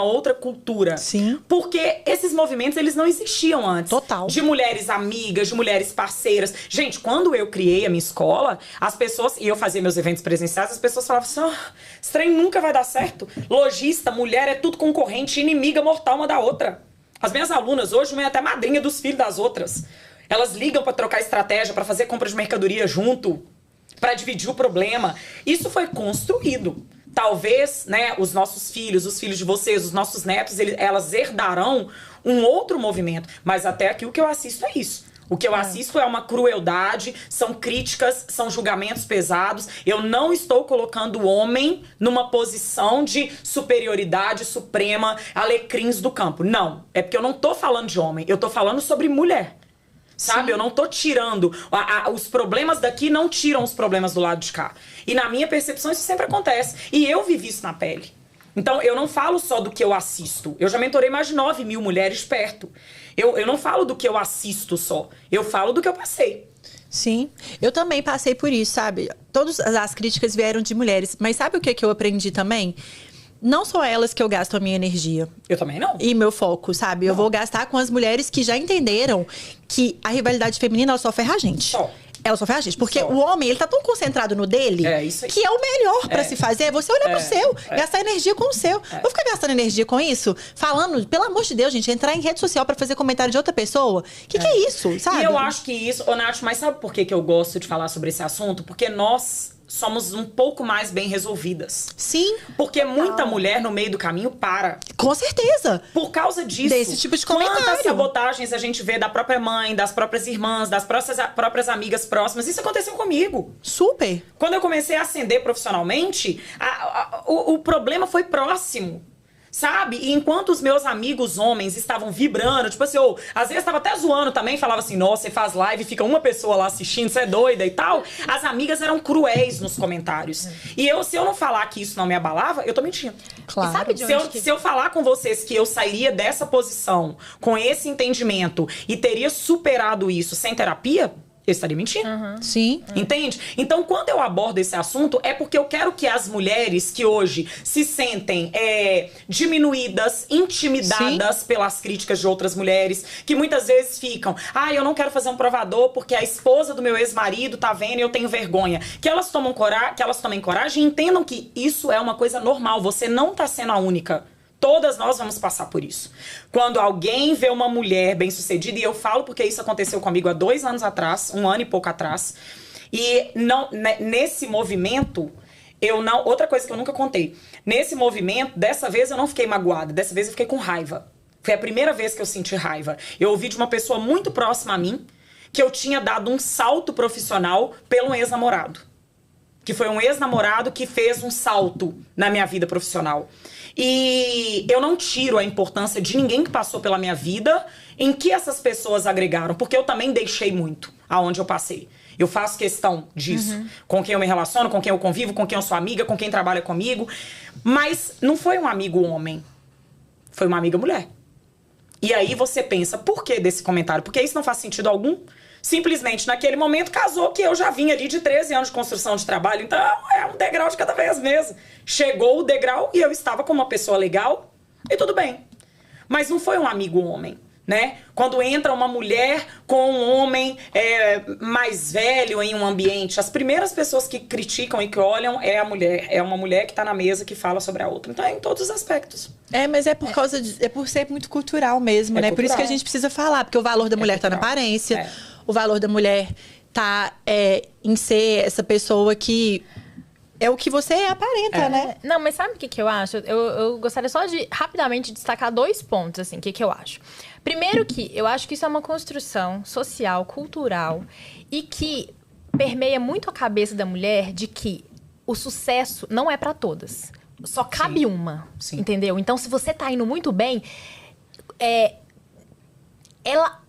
outra cultura. Sim. Porque esses movimentos, eles não existiam antes. Total. De mulheres amigas, de mulheres parceiras. Gente, quando eu criei a minha escola, as pessoas, e eu fazia meus eventos presenciais, as pessoas falavam assim: esse trem nunca vai dar certo. Lojista, mulher, é tudo concorrente, inimiga mortal uma da outra. As minhas alunas hoje vêm até madrinha dos filhos das outras. Elas ligam para trocar estratégia, para fazer compra de mercadoria junto, para dividir o problema. Isso foi construído. Talvez, né, os nossos filhos, os filhos de vocês, os nossos netos, elas herdarão um outro movimento. Mas até aqui o que eu assisto é isso. O que eu assisto é uma crueldade, são críticas, são julgamentos pesados. Eu não estou colocando o homem numa posição de superioridade suprema, alecrins do campo. Não, é porque eu não tô falando de homem, eu tô falando sobre mulher. Sabe? Sim. Eu não tô tirando. Os problemas daqui não tiram os problemas do lado de cá. E na minha percepção isso sempre acontece. E eu vivi isso na pele. Então eu não falo só do que eu assisto. Eu já mentorei mais de 9.000 mulheres perto. Eu não falo do que eu assisto só. Eu falo do que eu passei. Sim, eu também passei por isso, sabe? Todas as críticas vieram de mulheres. Mas sabe o que eu aprendi também? Não são elas que eu gasto a minha energia. Eu também não. E meu foco, sabe? Não. Eu vou gastar com as mulheres que já entenderam que a rivalidade feminina, ela só ferra a gente. Só. Ela só ferra a gente. Porque o homem, ele tá tão concentrado no dele, que é o melhor pra se fazer. É você olhar pro seu, gastar energia com o seu. Vou ficar gastando energia com isso? Falando, pelo amor de Deus, gente, entrar em rede social pra fazer comentário de outra pessoa. Que é isso, sabe? E eu acho que isso, ô Nath, mas sabe por que eu gosto de falar sobre esse assunto? Porque nós somos um pouco mais bem resolvidas. Sim. Porque muita mulher no meio do caminho para. Com certeza. Por causa disso. Desse tipo de comentário. Quantas sabotagens a gente vê da própria mãe, das próprias irmãs, das próprias amigas próximas. Isso aconteceu comigo. Super. Quando eu comecei a ascender profissionalmente, o problema foi próximo. Sabe? E enquanto os meus amigos homens estavam vibrando, tipo assim, às vezes tava até zoando também, falava assim: nossa, você faz live e fica uma pessoa lá assistindo, você é doida e tal. As amigas eram cruéis nos comentários. E se eu não falar que isso não me abalava, eu tô mentindo. Claro. E sabe de onde se eu falar com vocês que eu sairia dessa posição, com esse entendimento, e teria superado isso sem terapia, eu estaria mentindo. Sim. Entende? Então, quando eu abordo esse assunto, é porque eu quero que as mulheres que hoje se sentem diminuídas, intimidadas pelas críticas de outras mulheres, que muitas vezes ficam: eu não quero fazer um provador porque a esposa do meu ex-marido tá vendo e eu tenho vergonha. Que elas tomem coragem e entendam que isso é uma coisa normal. Você não tá sendo a única. Todas nós vamos passar por isso. Quando alguém vê uma mulher bem-sucedida, e eu falo porque isso aconteceu comigo há 2 anos atrás, 1 ano e pouco atrás, e não, nesse movimento, outra coisa que eu nunca contei, nesse movimento, dessa vez eu não fiquei magoada, dessa vez eu fiquei com raiva. Foi a primeira vez que eu senti raiva. Eu ouvi de uma pessoa muito próxima a mim que eu tinha dado um salto profissional pelo ex-namorado. Que foi um ex-namorado que fez um salto na minha vida profissional. E eu não tiro a importância de ninguém que passou pela minha vida em que essas pessoas agregaram, porque eu também deixei muito aonde eu passei. Eu faço questão disso. Com quem eu me relaciono, com quem eu convivo, com quem eu sou amiga, com quem trabalha comigo. Mas não foi um amigo homem. Foi uma amiga mulher. E aí você pensa, por que desse comentário? Porque isso não faz sentido algum. Simplesmente, naquele momento, casou que eu já vinha ali de 13 anos de construção de trabalho. Então, é um degrau de cada vez mesmo. Chegou o degrau e eu estava com uma pessoa legal e tudo bem. Mas não foi um amigo homem, né? Quando entra uma mulher com um homem mais velho em um ambiente, as primeiras pessoas que criticam e que olham é a mulher. É uma mulher que está na mesa que fala sobre a outra. Então, é em todos os aspectos. Mas é por causa é por ser muito cultural mesmo, né? Cultural. Por isso que a gente precisa falar, porque o valor da mulher tá na aparência, o valor da mulher tá em ser essa pessoa que é o que você aparenta, né? Não, mas sabe o que eu acho? Eu gostaria só de rapidamente destacar 2 pontos, assim, o que eu acho. Primeiro que eu acho que isso é uma construção social, cultural, e que permeia muito a cabeça da mulher de que o sucesso não é pra todas. Só cabe uma, entendeu? Então, se você tá indo muito bem, ela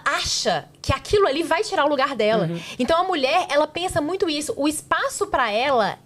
acha que aquilo ali vai tirar o lugar dela. Então, a mulher, ela pensa muito isso. O espaço pra ela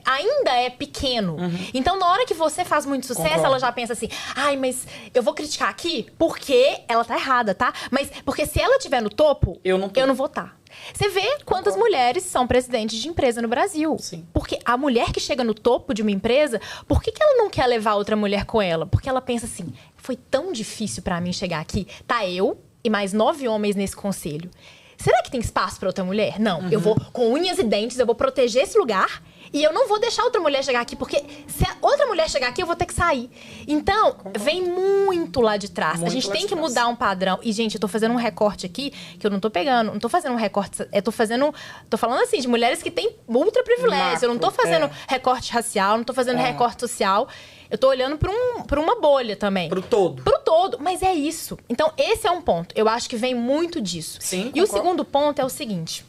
ainda é pequeno. Então, na hora que você faz muito sucesso, ela já pensa assim, ai, mas eu vou criticar aqui porque ela tá errada, tá? Mas porque se ela estiver no topo, eu não vou estar. Você vê quantas mulheres são presidentes de empresa no Brasil. Sim. Porque a mulher que chega no topo de uma empresa, por que ela não quer levar outra mulher com ela? Porque ela pensa assim, foi tão difícil pra mim chegar aqui. Tá eu e mais 9 homens nesse conselho. Será que tem espaço pra outra mulher? Não. Eu vou, com unhas e dentes, eu vou proteger esse lugar e eu não vou deixar outra mulher chegar aqui, porque se a outra mulher chegar aqui, eu vou ter que sair. Então, vem muito lá de trás. A gente tem que mudar um padrão. E, gente, eu tô fazendo um recorte aqui, que eu não tô pegando, não tô fazendo um recorte, tô falando assim, de mulheres que têm ultra privilégio. Eu não tô fazendo recorte racial, não tô fazendo recorte social. Eu tô olhando pra uma bolha também. Pro todo. Pro todo, mas é isso. Então, esse é um ponto. Eu acho que vem muito disso. Sim, e o segundo ponto é o seguinte.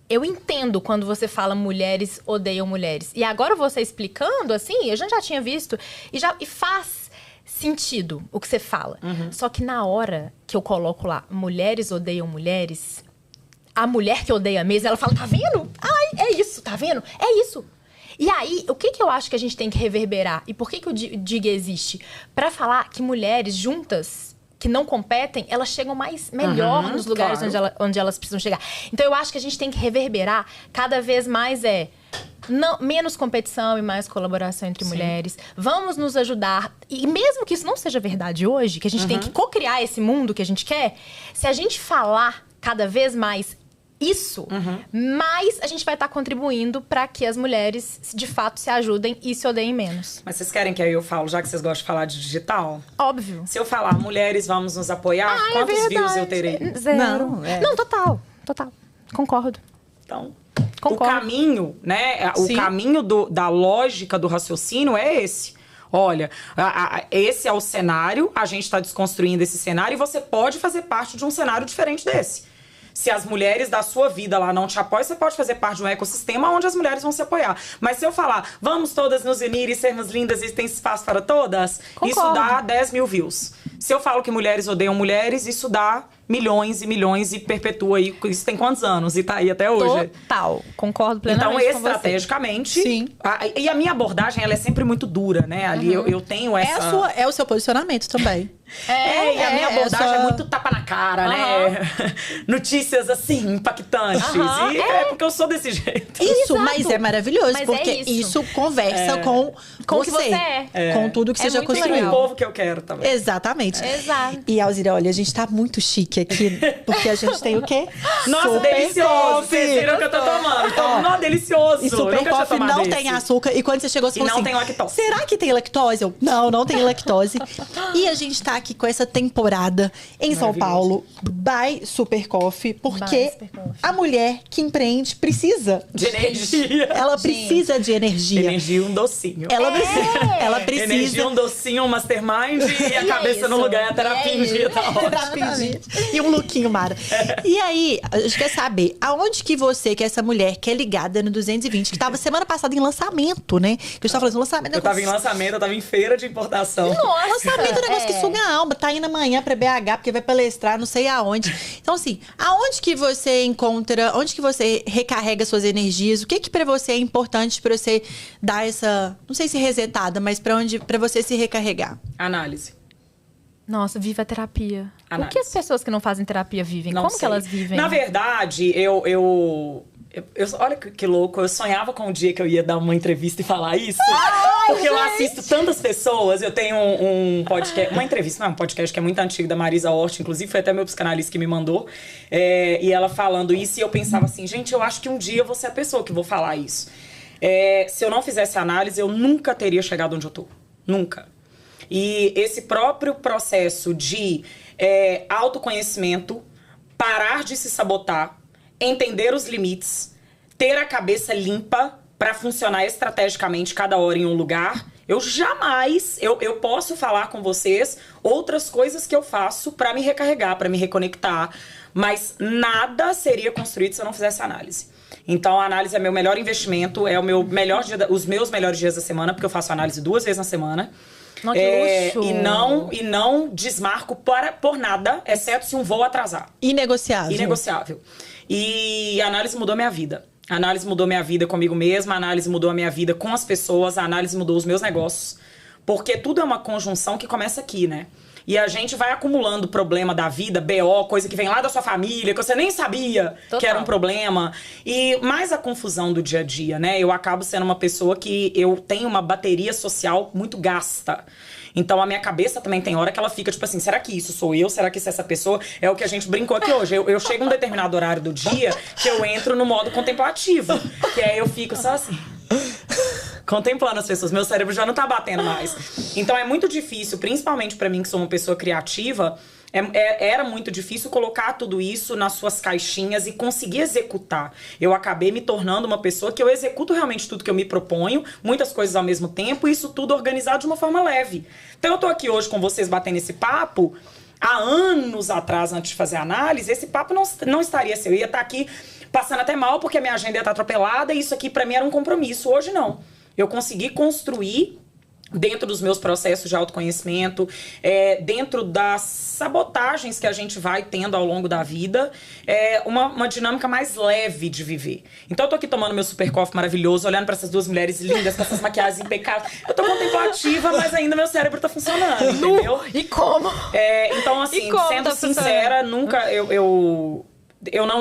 Eu entendo quando você fala mulheres odeiam mulheres. E agora você explicando, assim, eu já tinha visto. E faz sentido o que você fala. Só que na hora que eu coloco lá, mulheres odeiam mulheres, a mulher que odeia mesmo, ela fala, tá vendo? Ai, é isso, tá vendo? É isso. E aí, o que eu acho que a gente tem que reverberar? E por que o Diga existe? Pra falar que mulheres juntas, que não competem, elas chegam melhor nos lugares onde elas precisam chegar. Então, eu acho que a gente tem que reverberar cada vez mais menos competição e mais colaboração entre mulheres. Vamos nos ajudar. E mesmo que isso não seja verdade hoje, que a gente tem que co-criar esse mundo que a gente quer, se a gente falar cada vez mais isso, mas a gente vai estar contribuindo para que as mulheres, de fato, se ajudem e se odeiem menos. Mas vocês querem que aí eu falo, já que vocês gostam de falar de digital? Óbvio. Se eu falar, mulheres, vamos nos apoiar, quantos views eu terei? 0. Não, total. Concordo. Então, Concordo. o caminho, né? O caminho da lógica do raciocínio é esse. Olha, esse é o cenário, a gente está desconstruindo esse cenário e você pode fazer parte de um cenário diferente desse. Se as mulheres da sua vida lá não te apoiam, você pode fazer parte de um ecossistema onde as mulheres vão se apoiar. Mas se eu falar, vamos todas nos unir e sermos lindas e tem espaço para todas, isso dá 10 mil views. Se eu falo que mulheres odeiam mulheres, isso dá milhões e milhões e perpetua aí. Isso tem quantos anos? E tá aí até hoje. Total. Concordo plenamente então, estrategicamente... Sim. E a minha abordagem, ela é sempre muito dura, né? Ali eu tenho essa... É o seu posicionamento também. E a minha abordagem é muito tapa na cara, né? Notícias, assim, impactantes. E é porque eu sou desse jeito. Isso, Exato. mas é maravilhoso, Mas porque isso conversa com o que você é. Com tudo que você já muito construiu. O povo que eu quero também. Exatamente. Exato. E, Alzira, olha, a gente tá muito chique aqui, porque a gente tem o quê? Nossa, Super delicioso! coffee. Vocês viram que eu tô tomando. Então, delicioso. E super Nunca tinha coffee tomado não esse. tem açúcar. E quando você chegou, você E falou não assim, tem lactose. será que tem lactose? Eu, não tem lactose. E a gente tá aqui com essa temporada em São Paulo. Paulo by Super Coffee, porque By Super Coffee. a mulher que empreende precisa De energia. Ela precisa de energia. Energia e um docinho. Ela precisa. Energia, um docinho, um mastermind e a cabeça no isso. lugar e a terapia em dia tá ótimo. Terapia e um lookinho, Mara. E aí, a gente quer saber aonde que você, que é essa mulher que é ligada no 220, que tava semana passada em lançamento, né? Que eu tava falando, lançamento. Eu tava em lançamento, eu tava em feira de importação. Nossa, Lançamento é um negócio que suga a alma. Tá indo amanhã pra BH, porque vai palestrar, não sei aonde. Então, assim, aonde que você encontra, onde que você recarrega suas energias? O que que pra você é importante pra você dar essa, não sei se resetada, mas pra você se recarregar? Análise. Nossa, viva a terapia. Análise. O que as pessoas que não fazem terapia vivem? Não Como sei. que elas vivem? Na verdade, olha que louco, eu sonhava com um dia que eu ia dar uma entrevista e falar isso. Porque eu assisto tantas pessoas, eu tenho um podcast, uma entrevista, não, um podcast que é muito antigo, da Marisa Hort, inclusive foi até meu psicanalista que me mandou, e ela falando isso, e eu pensava assim, gente, eu acho que um dia eu vou ser a pessoa que vou falar isso. Se eu não fizesse análise, eu nunca teria chegado onde eu tô. Nunca. E esse próprio processo de autoconhecimento, parar de se sabotar, entender os limites, ter a cabeça limpa para funcionar estrategicamente cada hora em um lugar. Eu jamais, eu posso falar com vocês outras coisas que eu faço para me recarregar, para me reconectar, mas nada seria construído se eu não fizesse análise. Então a análise é meu melhor investimento, é o meu melhor dia, os meus melhores dias da semana, porque eu faço análise 2 vezes na semana. Não, que luxo. E não desmarco por nada, exceto se um voo atrasar. Inegociável. Inegociável. E a análise mudou minha vida. A análise mudou minha vida comigo mesma, a análise mudou a minha vida com as pessoas, a análise mudou os meus negócios. Porque tudo é uma conjunção que começa aqui, né? E a gente vai acumulando problema da vida, BO, coisa que vem lá da sua família, que você nem sabia que era um problema. E mais a confusão do dia a dia, né? Eu acabo sendo uma pessoa que eu tenho uma bateria social muito gasta. Então a minha cabeça também tem hora que ela fica tipo assim, será que isso sou eu? Será que isso é essa pessoa? É o que a gente brincou aqui hoje. Eu chego em um determinado horário do dia que eu entro no modo contemplativo. Que aí eu fico só assim... contemplando as pessoas, meu cérebro já não tá batendo mais. Então é muito difícil, principalmente pra mim que sou uma pessoa criativa, era muito difícil colocar tudo isso nas suas caixinhas e conseguir executar. Eu acabei me tornando uma pessoa que eu executo realmente tudo que eu me proponho, muitas coisas ao mesmo tempo, e isso tudo organizado de uma forma leve. Então eu tô aqui hoje com vocês batendo esse papo. Há anos atrás, antes de fazer a análise, esse papo não estaria assim. Eu ia estar aqui passando até mal porque a minha agenda ia estar atropelada e isso aqui pra mim era um compromisso. Hoje não. Eu consegui construir, dentro dos meus processos de autoconhecimento, dentro das sabotagens que a gente vai tendo ao longo da vida, uma dinâmica mais leve de viver. Então eu tô aqui tomando meu super coffee maravilhoso, olhando pra essas duas mulheres lindas, com essas maquiagens impecáveis. Eu tô contemplativa, mas ainda meu cérebro tá funcionando, entendeu? E como? Então assim, sendo sincera, nunca eu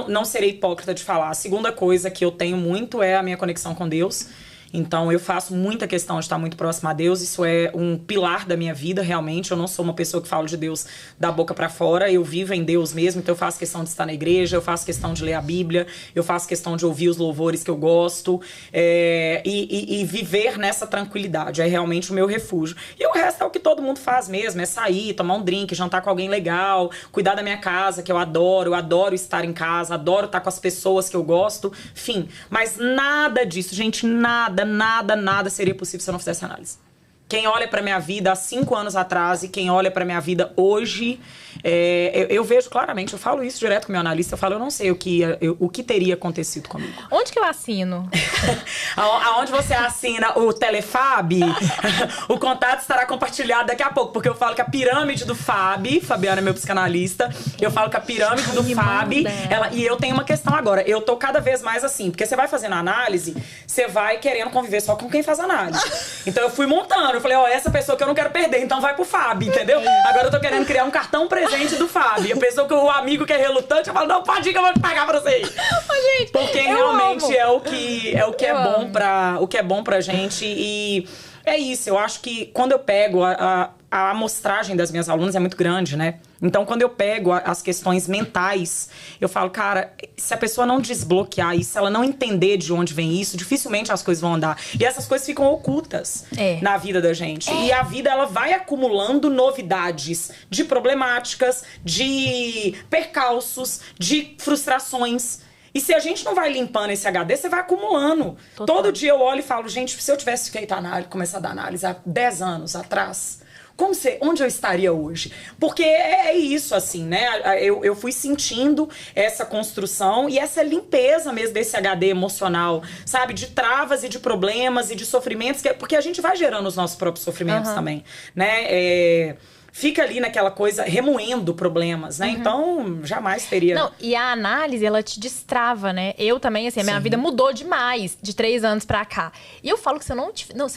não serei hipócrita de falar. A segunda coisa que eu tenho muito é a minha conexão com Deus. Então eu faço muita questão de estar muito próxima a Deus. Isso é um pilar da minha vida, realmente. Eu não sou uma pessoa que fala de Deus da boca pra fora. Eu vivo em Deus mesmo, então eu faço questão de estar na igreja, eu faço questão de ler a Bíblia, eu faço questão de ouvir os louvores que eu gosto, e viver nessa tranquilidade. É realmente o meu refúgio. E o resto é o que todo mundo faz mesmo, é sair, tomar um drink, jantar com alguém legal, cuidar da minha casa, que eu adoro estar em casa, adoro estar com as pessoas que eu gosto, enfim. Mas nada disso, gente, nada seria possível se eu não fizesse análise. Quem olha pra minha vida há 5 anos atrás e quem olha pra minha vida hoje, eu vejo claramente, eu falo isso direto com o meu analista, eu falo, eu não sei o que teria acontecido comigo. Onde que eu assino? Aonde você assina o Telefab, o contato estará compartilhado daqui a pouco, porque eu falo que a pirâmide do Fab, Fabiana é meu psicanalista, eu falo que a pirâmide do Fab, e eu tenho uma questão agora, eu tô cada vez mais assim, porque você vai fazendo análise, você vai querendo conviver só com quem faz análise. Então eu fui montando, eu falei, essa pessoa que eu não quero perder, então vai pro Fab, entendeu? Agora eu tô querendo criar um cartão presente do Fab. A pessoa que o amigo que é relutante, eu falo, não, pode ir que eu vou te pagar pra você ir. Porque realmente é o que é bom pra gente. E é isso, eu acho que quando eu pego a amostragem das minhas alunas é muito grande, né? Então, quando eu pego as questões mentais, eu falo, cara, se a pessoa não desbloquear isso, se ela não entender de onde vem isso, dificilmente as coisas vão andar. E essas coisas ficam ocultas na vida da gente. E a vida, ela vai acumulando novidades de problemáticas, de percalços, de frustrações. E se a gente não vai limpando esse HD, você vai acumulando. Total. Todo dia eu olho e falo, gente, se eu tivesse feito análise, começado a análise há 10 anos atrás, onde eu estaria hoje? Porque é isso, assim, né? Eu fui sentindo essa construção e essa limpeza mesmo desse HD emocional, sabe? De travas e de problemas e de sofrimentos, porque a gente vai gerando os nossos próprios sofrimentos também, né? Fica ali naquela coisa, remoendo problemas, né? Então, jamais teria... Não, e a análise, ela te destrava, né? Eu também, assim, a minha vida mudou demais de 3 anos pra cá. E eu falo que se eu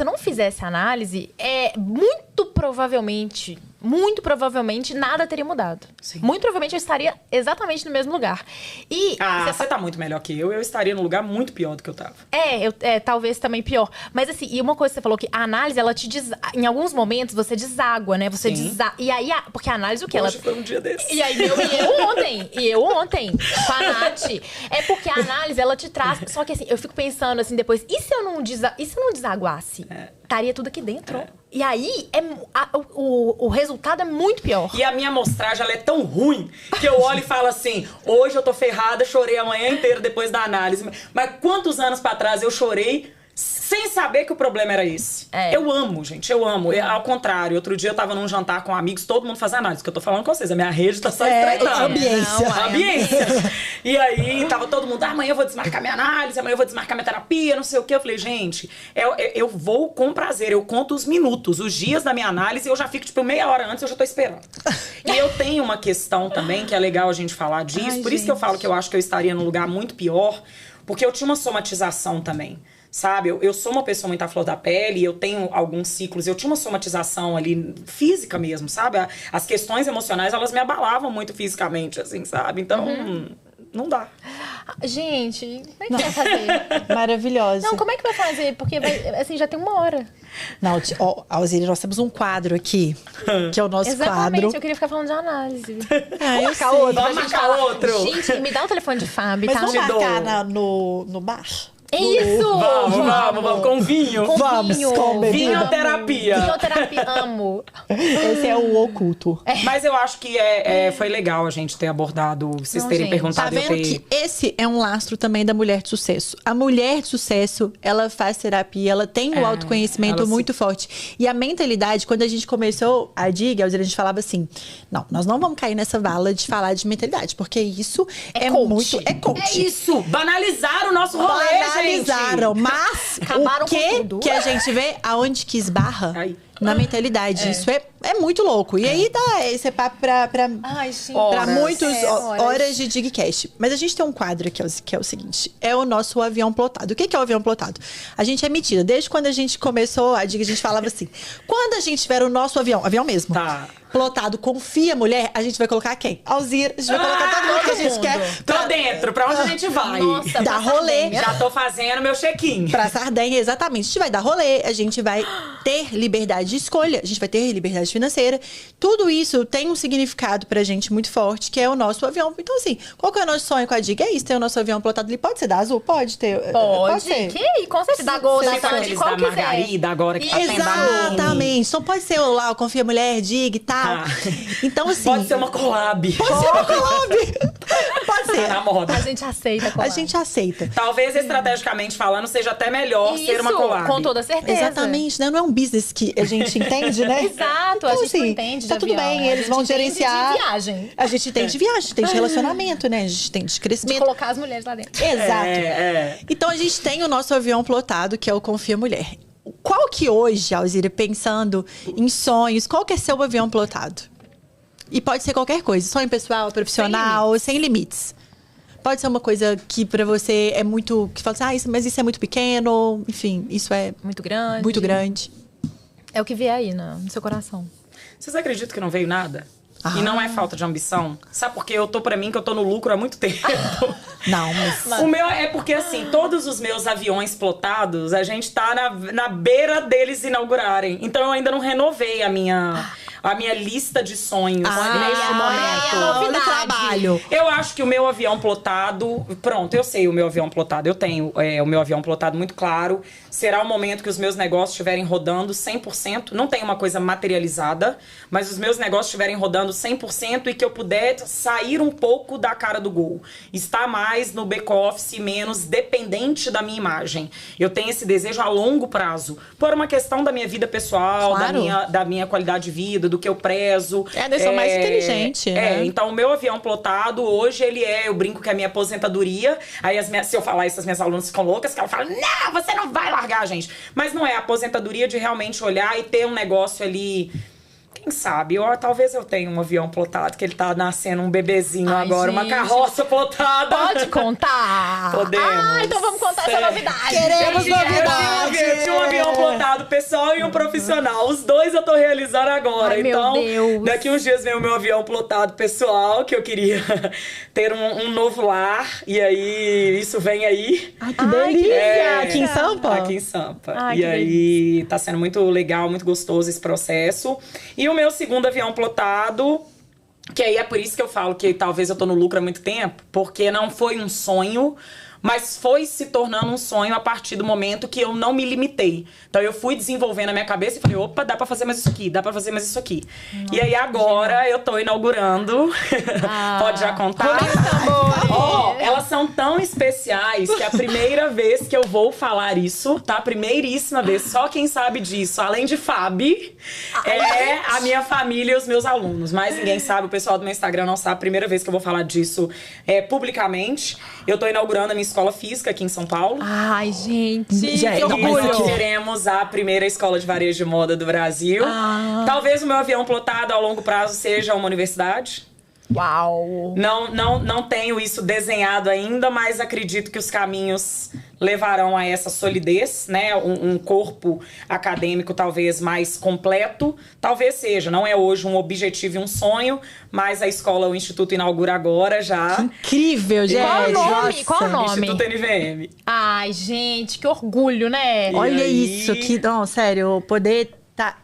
não fizesse análise, muito provavelmente nada teria mudado. Sim. Muito provavelmente eu estaria exatamente no mesmo lugar. E você tá muito melhor que eu estaria num lugar muito pior do que eu tava. Talvez também pior. Mas assim, e uma coisa que você falou, que a análise, ela em alguns momentos, você deságua, né? Você E aí, porque a análise, o que? Hoje foi um dia desse. E aí, eu ontem, com a Nath. É porque a análise, ela te traz... Só que assim, eu fico pensando assim, depois, e se eu não desaguasse? Estaria tudo aqui dentro. E aí, o resultado é muito pior. E a minha amostragem, ela é tão ruim que eu olho e falo assim, hoje eu tô ferrada, chorei a manhã inteira depois da análise. Mas quantos anos pra trás eu chorei sem saber que o problema era esse? Eu amo, gente, eu amo. Ao contrário, outro dia eu tava num jantar com amigos, todo mundo fazendo análise, que eu tô falando com vocês, a minha rede tá só estreitando. Ambiência. E aí, tava todo mundo, amanhã eu vou desmarcar minha análise, amanhã eu vou desmarcar minha terapia, não sei o quê. Eu falei, gente, eu vou com prazer, eu conto os minutos, os dias da minha análise, eu já fico, tipo, meia hora antes, eu já tô esperando. E eu tenho uma questão também, que é legal a gente falar disso, por isso que eu falo que eu acho que eu estaria num lugar muito pior, porque eu tinha uma somatização também. Sabe, eu sou uma pessoa muito à flor da pele, eu tenho alguns ciclos, eu tinha uma somatização ali física mesmo, sabe? As questões emocionais, elas me abalavam muito fisicamente, assim, sabe? Então, não dá. Gente, como é que vai fazer? Maravilhosa. Não, como é que vai fazer? Porque, assim, já tem 1 hora. Não, Alzira, nós temos um quadro aqui, que é o nosso Exatamente, quadro. eu queria ficar falando de análise. Eu sei. Vamos marcar outro. Gente, me dá o telefone de Fábio, Mas tá? vamos marcar no bar? Isso! Vamos, com vinho. Vamos, com bebida. Vinhoterapia. Vinhoterapia, amo. Esse é o oculto. Mas eu acho que foi legal a gente ter abordado, vocês terem gente, perguntado. Tá vendo que esse é um lastro também da mulher de sucesso. A mulher de sucesso, ela faz terapia, ela tem o autoconhecimento muito forte. E a mentalidade, quando a gente começou a DIG, a gente falava assim, não, nós não vamos cair nessa vala de falar de mentalidade, porque isso é muito... É coach. É isso! Banalizaram o nosso rolê, gente! Mas Acabaram o com tudo. que a gente vê aonde que esbarra? Aí. Na mentalidade. Isso é muito louco. E aí dá esse papo pra Ai, sim. muitas horas. horas de Digcast. Mas a gente tem um quadro aqui, que é o seguinte. É o nosso avião plotado. O que é o avião plotado? A gente é metida. Desde quando a gente começou a Dig, a gente falava assim. Quando a gente tiver o nosso avião mesmo, plotado, confia, mulher, a gente vai colocar quem? Alzira. A gente vai colocar todo mundo que a gente quer. Tô dentro. Pra onde a gente vai? Nossa, dar rolê. Já tô fazendo meu check-in. Pra Sardenha, exatamente. A gente vai dar rolê, a gente vai ter liberdade de escolha, a gente vai ter liberdade financeira. Tudo isso tem um significado pra gente muito forte, que é o nosso avião. Então, assim, qual que é o nosso sonho com a Dig? É isso, ter o nosso avião plotado ali. Pode ser da Azul? Pode ter. Pode ser. Que? Com certeza. Da Gol, da Tipo Sandy, aqueles qual da quiser. Margarida agora, que tá tendo a Mini. Exatamente. Então pode ser lá o Confia Mulher, Dig e tal. Então, assim... Pode ser uma collab. Pode ser uma collab. Pode ser. Na moda. A gente aceita. A gente aceita. Talvez, estrategicamente falando, seja até melhor ser uma collab. Com toda certeza. Exatamente, né? Não é um business que a gente entende, né? Exato, então, a gente assim, não entende de tá tudo avião, bem, eles vão gerenciar. De viagem. A gente entende de viagem, a gente tem de relacionamento, né? A gente tem de De crescimento. colocar as mulheres lá dentro. Exato. Então a gente tem o nosso avião plotado, que é o Confia Mulher. Qual que hoje, Alzira, pensando em sonhos, qual que é seu avião plotado? E pode ser qualquer coisa, sonho pessoal, profissional, sem limites. Pode ser uma coisa que pra você é muito... Que fala assim, mas isso é muito pequeno. Enfim, isso é... Muito grande. Muito grande. É o que vier aí no seu coração. Vocês acreditam que não veio nada? E não é falta de ambição. Sabe por quê? Eu tô pra mim que eu tô no lucro há muito tempo. Não, mas... O meu é porque, assim, todos os meus aviões plotados, a gente tá na beira deles inaugurarem. Então eu ainda não renovei a minha lista de sonhos neste momento. No trabalho. Eu acho que o meu avião plotado... Pronto, eu sei o meu avião plotado. Eu tenho o meu avião plotado muito claro. Será o momento que os meus negócios estiverem rodando 100%. Não tem uma coisa materializada, mas os meus negócios estiverem rodando 100% e que eu puder sair um pouco da cara do gol. Estar mais no back-office, menos dependente da minha imagem. Eu tenho esse desejo a longo prazo. Por uma questão da minha vida pessoal, Claro. da minha qualidade de vida, do que eu prezo. Decisão mais inteligente, né? Então o meu avião plotado, hoje, eu brinco que é a minha aposentadoria. Aí se eu falar isso, as minhas alunas ficam loucas, que elas falam, não, você não vai largar, gente. Mas não é a aposentadoria de realmente olhar e ter um negócio ali... Quem sabe? Talvez eu tenha um avião plotado, que ele tá nascendo um bebezinho agora, gente. uma carroça plotada. Pode contar? Podemos. Então vamos contar essa novidade. Queremos novidade. Eu tinha um avião plotado pessoal e um profissional. Os dois eu tô realizando agora. Ai, meu Então, Deus. daqui uns dias vem o meu avião plotado pessoal, que eu queria ter um novo lar. E aí, isso vem aí. Ai, que delícia! É, Aqui em Sampa? Aqui em Sampa. Ai, E que aí, tá sendo muito legal, muito gostoso esse processo. E o meu segundo avião plotado, que aí é por isso que eu falo que talvez eu tô no lucro há muito tempo, porque não foi um sonho, mas foi se tornando um sonho a partir do momento que eu não me limitei. Então eu fui desenvolvendo a minha cabeça e falei, opa, dá pra fazer mais isso aqui, dá pra fazer mais isso aqui. Nossa, e aí agora eu tô inaugurando, pode já contar? Ó, elas são tão especiais que a primeira vez que eu vou falar isso, tá? Primeiríssima vez, só quem sabe disso, além de Fabi, é a minha família e os meus alunos. Mas ninguém sabe, o pessoal do meu Instagram não sabe. Primeira vez que eu vou falar disso publicamente. Eu tô inaugurando a minha escola física aqui em São Paulo. Ai, gente. Gente, Que E orgulho. nós teremos a primeira escola de varejo de moda do Brasil. Talvez o meu avião plotado a longo prazo seja uma universidade. Uau. Não tenho isso desenhado ainda, mas acredito que os caminhos levarão a essa solidez, né? Um corpo acadêmico talvez mais completo. Talvez seja, não é hoje um objetivo e um sonho, mas a escola, o Instituto inaugura agora já. Incrível, gente! Qual o nome? Nossa. Qual o nome? Instituto NVM. Ai, gente, que orgulho, né? Olha aí? isso, que... Não, sério, poder tá...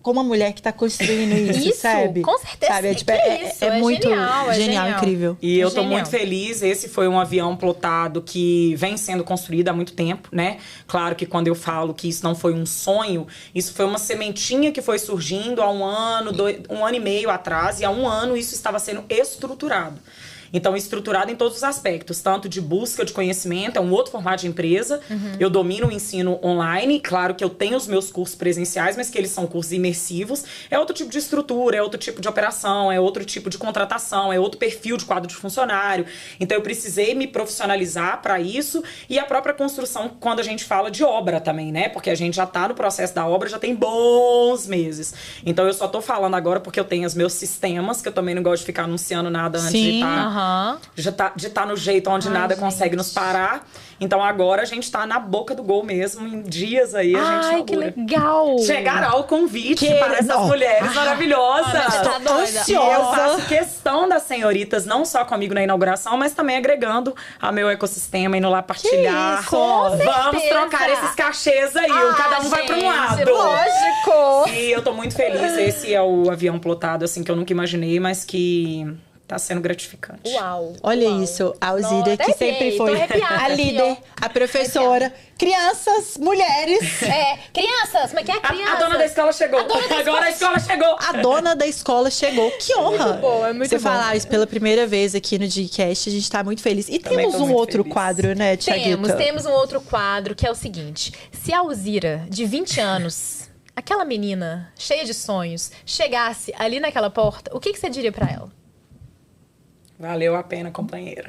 Como uma mulher que tá construindo isso, Isso, sabe? com certeza. Sabe? Que isso, é muito genial, é genial. incrível. E eu tô Genial. muito feliz. Esse foi um avião plotado que vem sendo construído há muito tempo, né? Claro que quando eu falo que isso não foi um sonho, isso foi uma sementinha que foi surgindo há um ano e meio atrás. E há um ano isso estava sendo estruturado. Então, estruturado em todos os aspectos, tanto de busca de conhecimento, é um outro formato de empresa. Eu domino o ensino online, claro que eu tenho os meus cursos presenciais, mas que eles são cursos imersivos. É outro tipo de estrutura, é outro tipo de operação, é outro tipo de contratação, é outro perfil de quadro de funcionário. Então, eu precisei me profissionalizar para isso. E a própria construção, quando a gente fala de obra também, né? Porque a gente já tá no processo da obra, já tem bons meses. Então, eu só tô falando agora porque eu tenho os meus sistemas, que eu também não gosto de ficar anunciando nada antes de estar... De estar no jeito onde nada consegue nos parar. Então agora a gente tá na boca do gol mesmo. Em dias aí a gente Ai, que inaugura. legal. Chegará o convite para essas mulheres maravilhosas. tá doida. E eu faço questão das senhoritas, não só comigo na inauguração, mas também agregando ao meu ecossistema, indo lá partilhar. isso? Com Vamos certeza. trocar esses cachês aí. Cada um vai para um gente, lado. Lógico. E eu tô muito feliz. Esse é o avião plotado, assim, que eu nunca imaginei, mas que tá sendo gratificante. Uau. Olha uau. isso, a Nossa, Alzira, que arrepiei, sempre tô foi arrepiada a aqui, líder, ó. a professora, crianças, mulheres. Crianças, como é que é? Crianças. A dona da escola chegou. Agora a escola chegou. A dona da escola chegou. Que honra! Muito bom, é muito Você bom. falar isso pela primeira vez aqui no Dcast, a gente tá muito feliz. E Também temos tô um muito outro feliz. quadro, né, Thiaguita? Temos um outro quadro que é o seguinte. Se a Alzira, de 20 anos, aquela menina cheia de sonhos, chegasse ali naquela porta, o que você diria pra ela? Valeu a pena, companheira.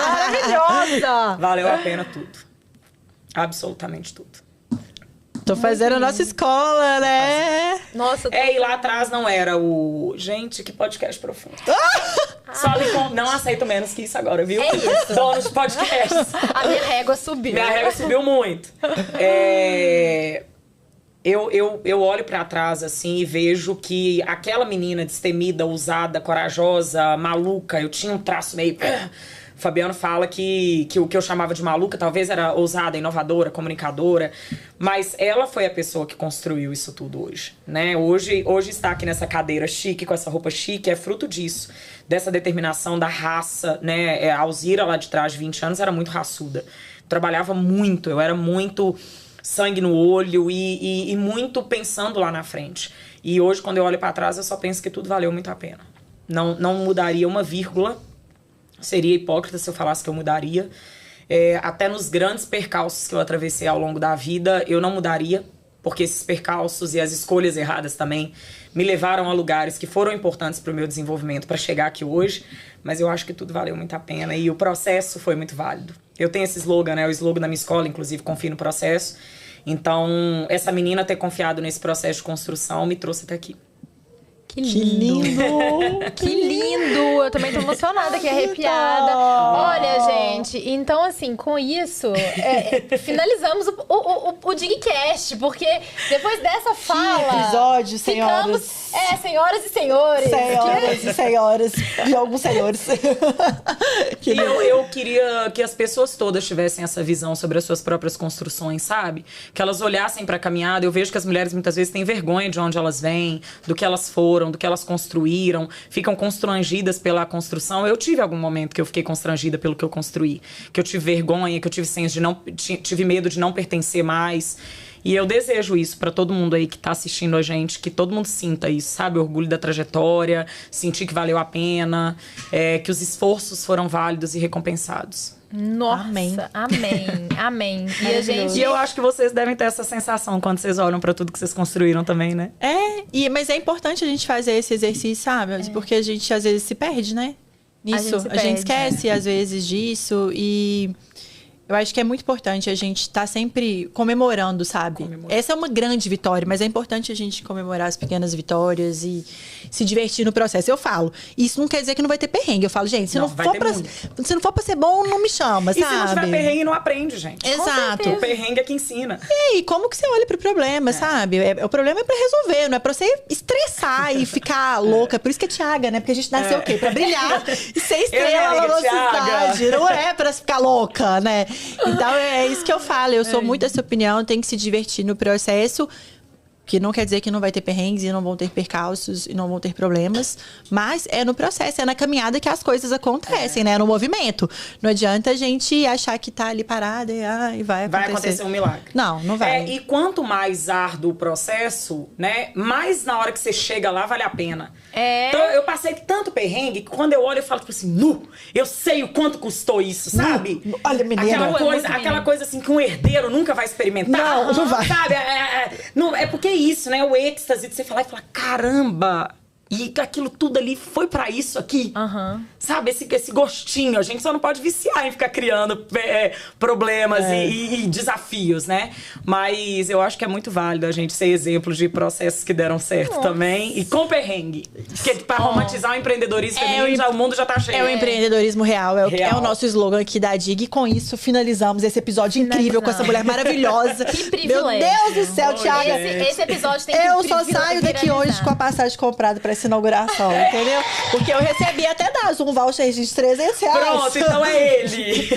Maravilhosa! Valeu a pena tudo. Absolutamente tudo. Tô fazendo a nossa escola, né? Nossa, E lá atrás não era o... Gente, que podcast profundo. Só ali não aceito menos que isso agora, viu? É isso. Donos de podcasts. a minha régua subiu. Minha régua subiu muito. eu olho pra trás, assim, e vejo que aquela menina destemida, ousada, corajosa, maluca, eu tinha um traço meio... O Fabiano fala que o que eu chamava de maluca talvez era ousada, inovadora, comunicadora, mas ela foi a pessoa que construiu isso tudo hoje, né? Hoje estar aqui nessa cadeira chique, com essa roupa chique, é fruto disso, dessa determinação da raça, né? A Alzira, lá de trás de 20 anos, era muito raçuda. Trabalhava muito, eu era muito sangue no olho e muito pensando lá na frente. E hoje, quando eu olho pra trás, eu só penso que tudo valeu muito a pena. Não mudaria uma vírgula. Seria hipócrita se eu falasse que eu mudaria. Até nos grandes percalços que eu atravessei ao longo da vida, eu não mudaria, porque esses percalços e as escolhas erradas também me levaram a lugares que foram importantes para o meu desenvolvimento, para chegar aqui hoje. Mas eu acho que tudo valeu muito a pena e o processo foi muito válido. Eu tenho esse slogan, né? O slogan da minha escola, inclusive, confio no processo. Então, essa menina ter confiado nesse processo de construção me trouxe até aqui. Que lindo! Que lindo! Eu também tô emocionada aqui, arrepiada. Olha, gente, então assim, com isso, finalizamos o Digcast, porque depois dessa fala... Que episódio, senhoras. Senhoras e senhores. Senhoras e senhoras. E alguns senhores. Eu queria que as pessoas todas tivessem essa visão sobre as suas próprias construções, sabe? Que elas olhassem pra caminhada. Eu vejo que as mulheres muitas vezes têm vergonha de onde elas vêm, do que elas foram, do que elas construíram, ficam constrangidas pela construção. Eu tive algum momento que eu fiquei constrangida pelo que eu construí, que eu tive vergonha, que eu tive senso tive medo de não pertencer mais. E eu desejo isso pra todo mundo aí que tá assistindo a gente, que todo mundo sinta isso, sabe? O orgulho da trajetória, sentir que valeu a pena, que os esforços foram válidos e recompensados. Nossa, amém. E eu acho que vocês devem ter essa sensação quando vocês olham pra tudo que vocês construíram também, né? Mas é importante a gente fazer esse exercício, sabe? Porque a gente às vezes se perde, né? Nisso. A gente esquece às vezes disso e... Eu acho que é muito importante a gente estar sempre comemorando, sabe? Essa é uma grande vitória, mas é importante a gente comemorar as pequenas vitórias e se divertir no processo. Eu falo, isso não quer dizer que não vai ter perrengue. Eu falo, gente, se não for pra ser bom, não me chama, sabe? E se não tiver perrengue, não aprende, gente. Exato. O perrengue é que ensina. E como que você olha pro problema, sabe? O problema é pra resolver, não é pra você estressar e ficar louca. Por isso que é Thiaga, né? Porque a gente nasceu o quê? Pra brilhar e ser estrela na nossa cidade. Não é pra ficar louca, né? Então é isso que eu falo. Eu sou muito dessa opinião. Tem que se divertir no processo. Que não quer dizer que não vai ter perrengues e não vão ter percalços e não vão ter problemas. Mas é no processo, é na caminhada que as coisas acontecem, né? No movimento. Não adianta a gente achar que tá ali parada e vai acontecer. Vai acontecer um milagre. Não vai. E quanto mais árduo o processo, né? Mais na hora que você chega lá, vale a pena. Então, eu passei tanto perrengue que quando eu olho, eu falo tipo assim, eu sei o quanto custou isso, sabe? Olha, menina. Aquela coisa assim que um herdeiro nunca vai experimentar. Não vai. Sabe? É porque é isso, né? O êxtase de você falar e falar, caramba... E aquilo tudo ali foi pra isso aqui. Sabe? Esse gostinho. A gente só não pode viciar em ficar criando problemas e desafios, né? Mas eu acho que é muito válido a gente ser exemplo de processos que deram certo também. E com perrengue. Porque pra romantizar o empreendedorismo feminino, o mundo já tá cheio. É o empreendedorismo real. É o nosso slogan aqui da DIG. E com isso, finalizamos esse episódio incrível com essa mulher maravilhosa. Que privilégio. Meu Deus do céu, Thiaga. Esse episódio tem que Eu só saio daqui hoje com a passagem comprada pra essa inauguração, entendeu? Porque eu recebi até da Zoom voucher de R$300. Pronto, então é ele.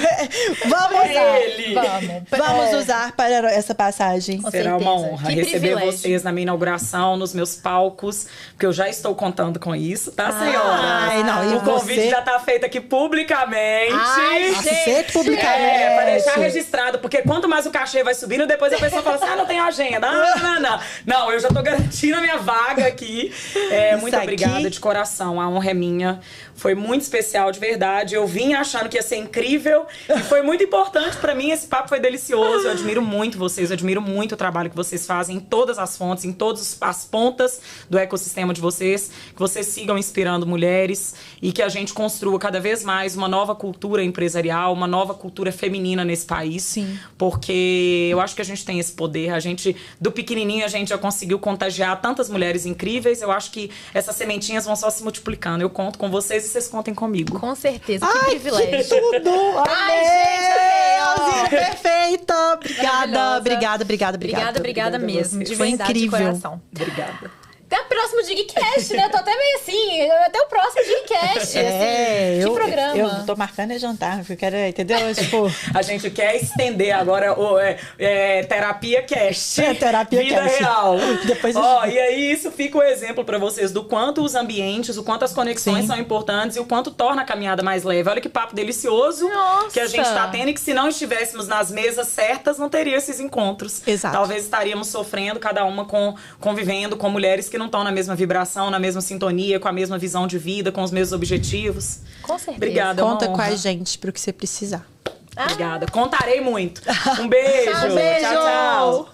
Vamos usar para essa passagem. Será uma honra receber vocês na minha inauguração, nos meus palcos, porque eu já estou contando com isso, tá, senhora? O convite já tá feito aqui publicamente. Aceito publicamente. Pra deixar registrado, porque quanto mais o cachê vai subindo, depois a pessoa fala assim, não tem agenda. Não, eu já tô garantindo a minha vaga aqui. Muito obrigada de coração, a honra é minha. Foi muito especial, de verdade. Eu vim achando que ia ser incrível e foi muito importante pra mim. Esse papo foi delicioso. Eu admiro muito vocês, eu admiro muito o trabalho que vocês fazem em todas as fontes, em todas as pontas do ecossistema de vocês. Que vocês sigam inspirando mulheres e que a gente construa cada vez mais uma nova cultura empresarial, uma nova cultura feminina nesse país. Sim. Porque eu acho que a gente tem esse poder. A gente, do pequenininho, a gente já conseguiu contagiar tantas mulheres incríveis. Eu acho que essa essas sementinhas vão só se multiplicando. Eu conto com vocês e vocês contem comigo. Com certeza, que privilégio. Tudo! Ai, gente, amei, ó. Alzira, perfeita! Maravilhosa. Obrigada mesmo. De Foi verdade, incrível. de coração. Obrigada. Até o próximo Digcast, né? Eu tô até meio assim. Até o próximo Digcast. assim. Que programa. Eu tô marcando é jantar, porque eu quero, entendeu? Tipo, A gente quer estender agora o Terapia Cast. Terapia Vida Cast. real. Depois E aí isso fica o exemplo pra vocês do quanto os ambientes, o quanto as conexões Sim. são importantes e o quanto torna a caminhada mais leve. Olha que papo delicioso Nossa. que a gente tá tendo e que se não estivéssemos nas mesas certas, não teria esses encontros. Exato. Talvez estaríamos sofrendo, cada uma convivendo com mulheres que não estão na mesma vibração, na mesma sintonia, com a mesma visão de vida, com os mesmos objetivos. Com certeza. Obrigada, é uma conta com honra. a gente pro que você precisar. Obrigada. Contarei muito. Um beijo. Beijo. Tchau, tchau.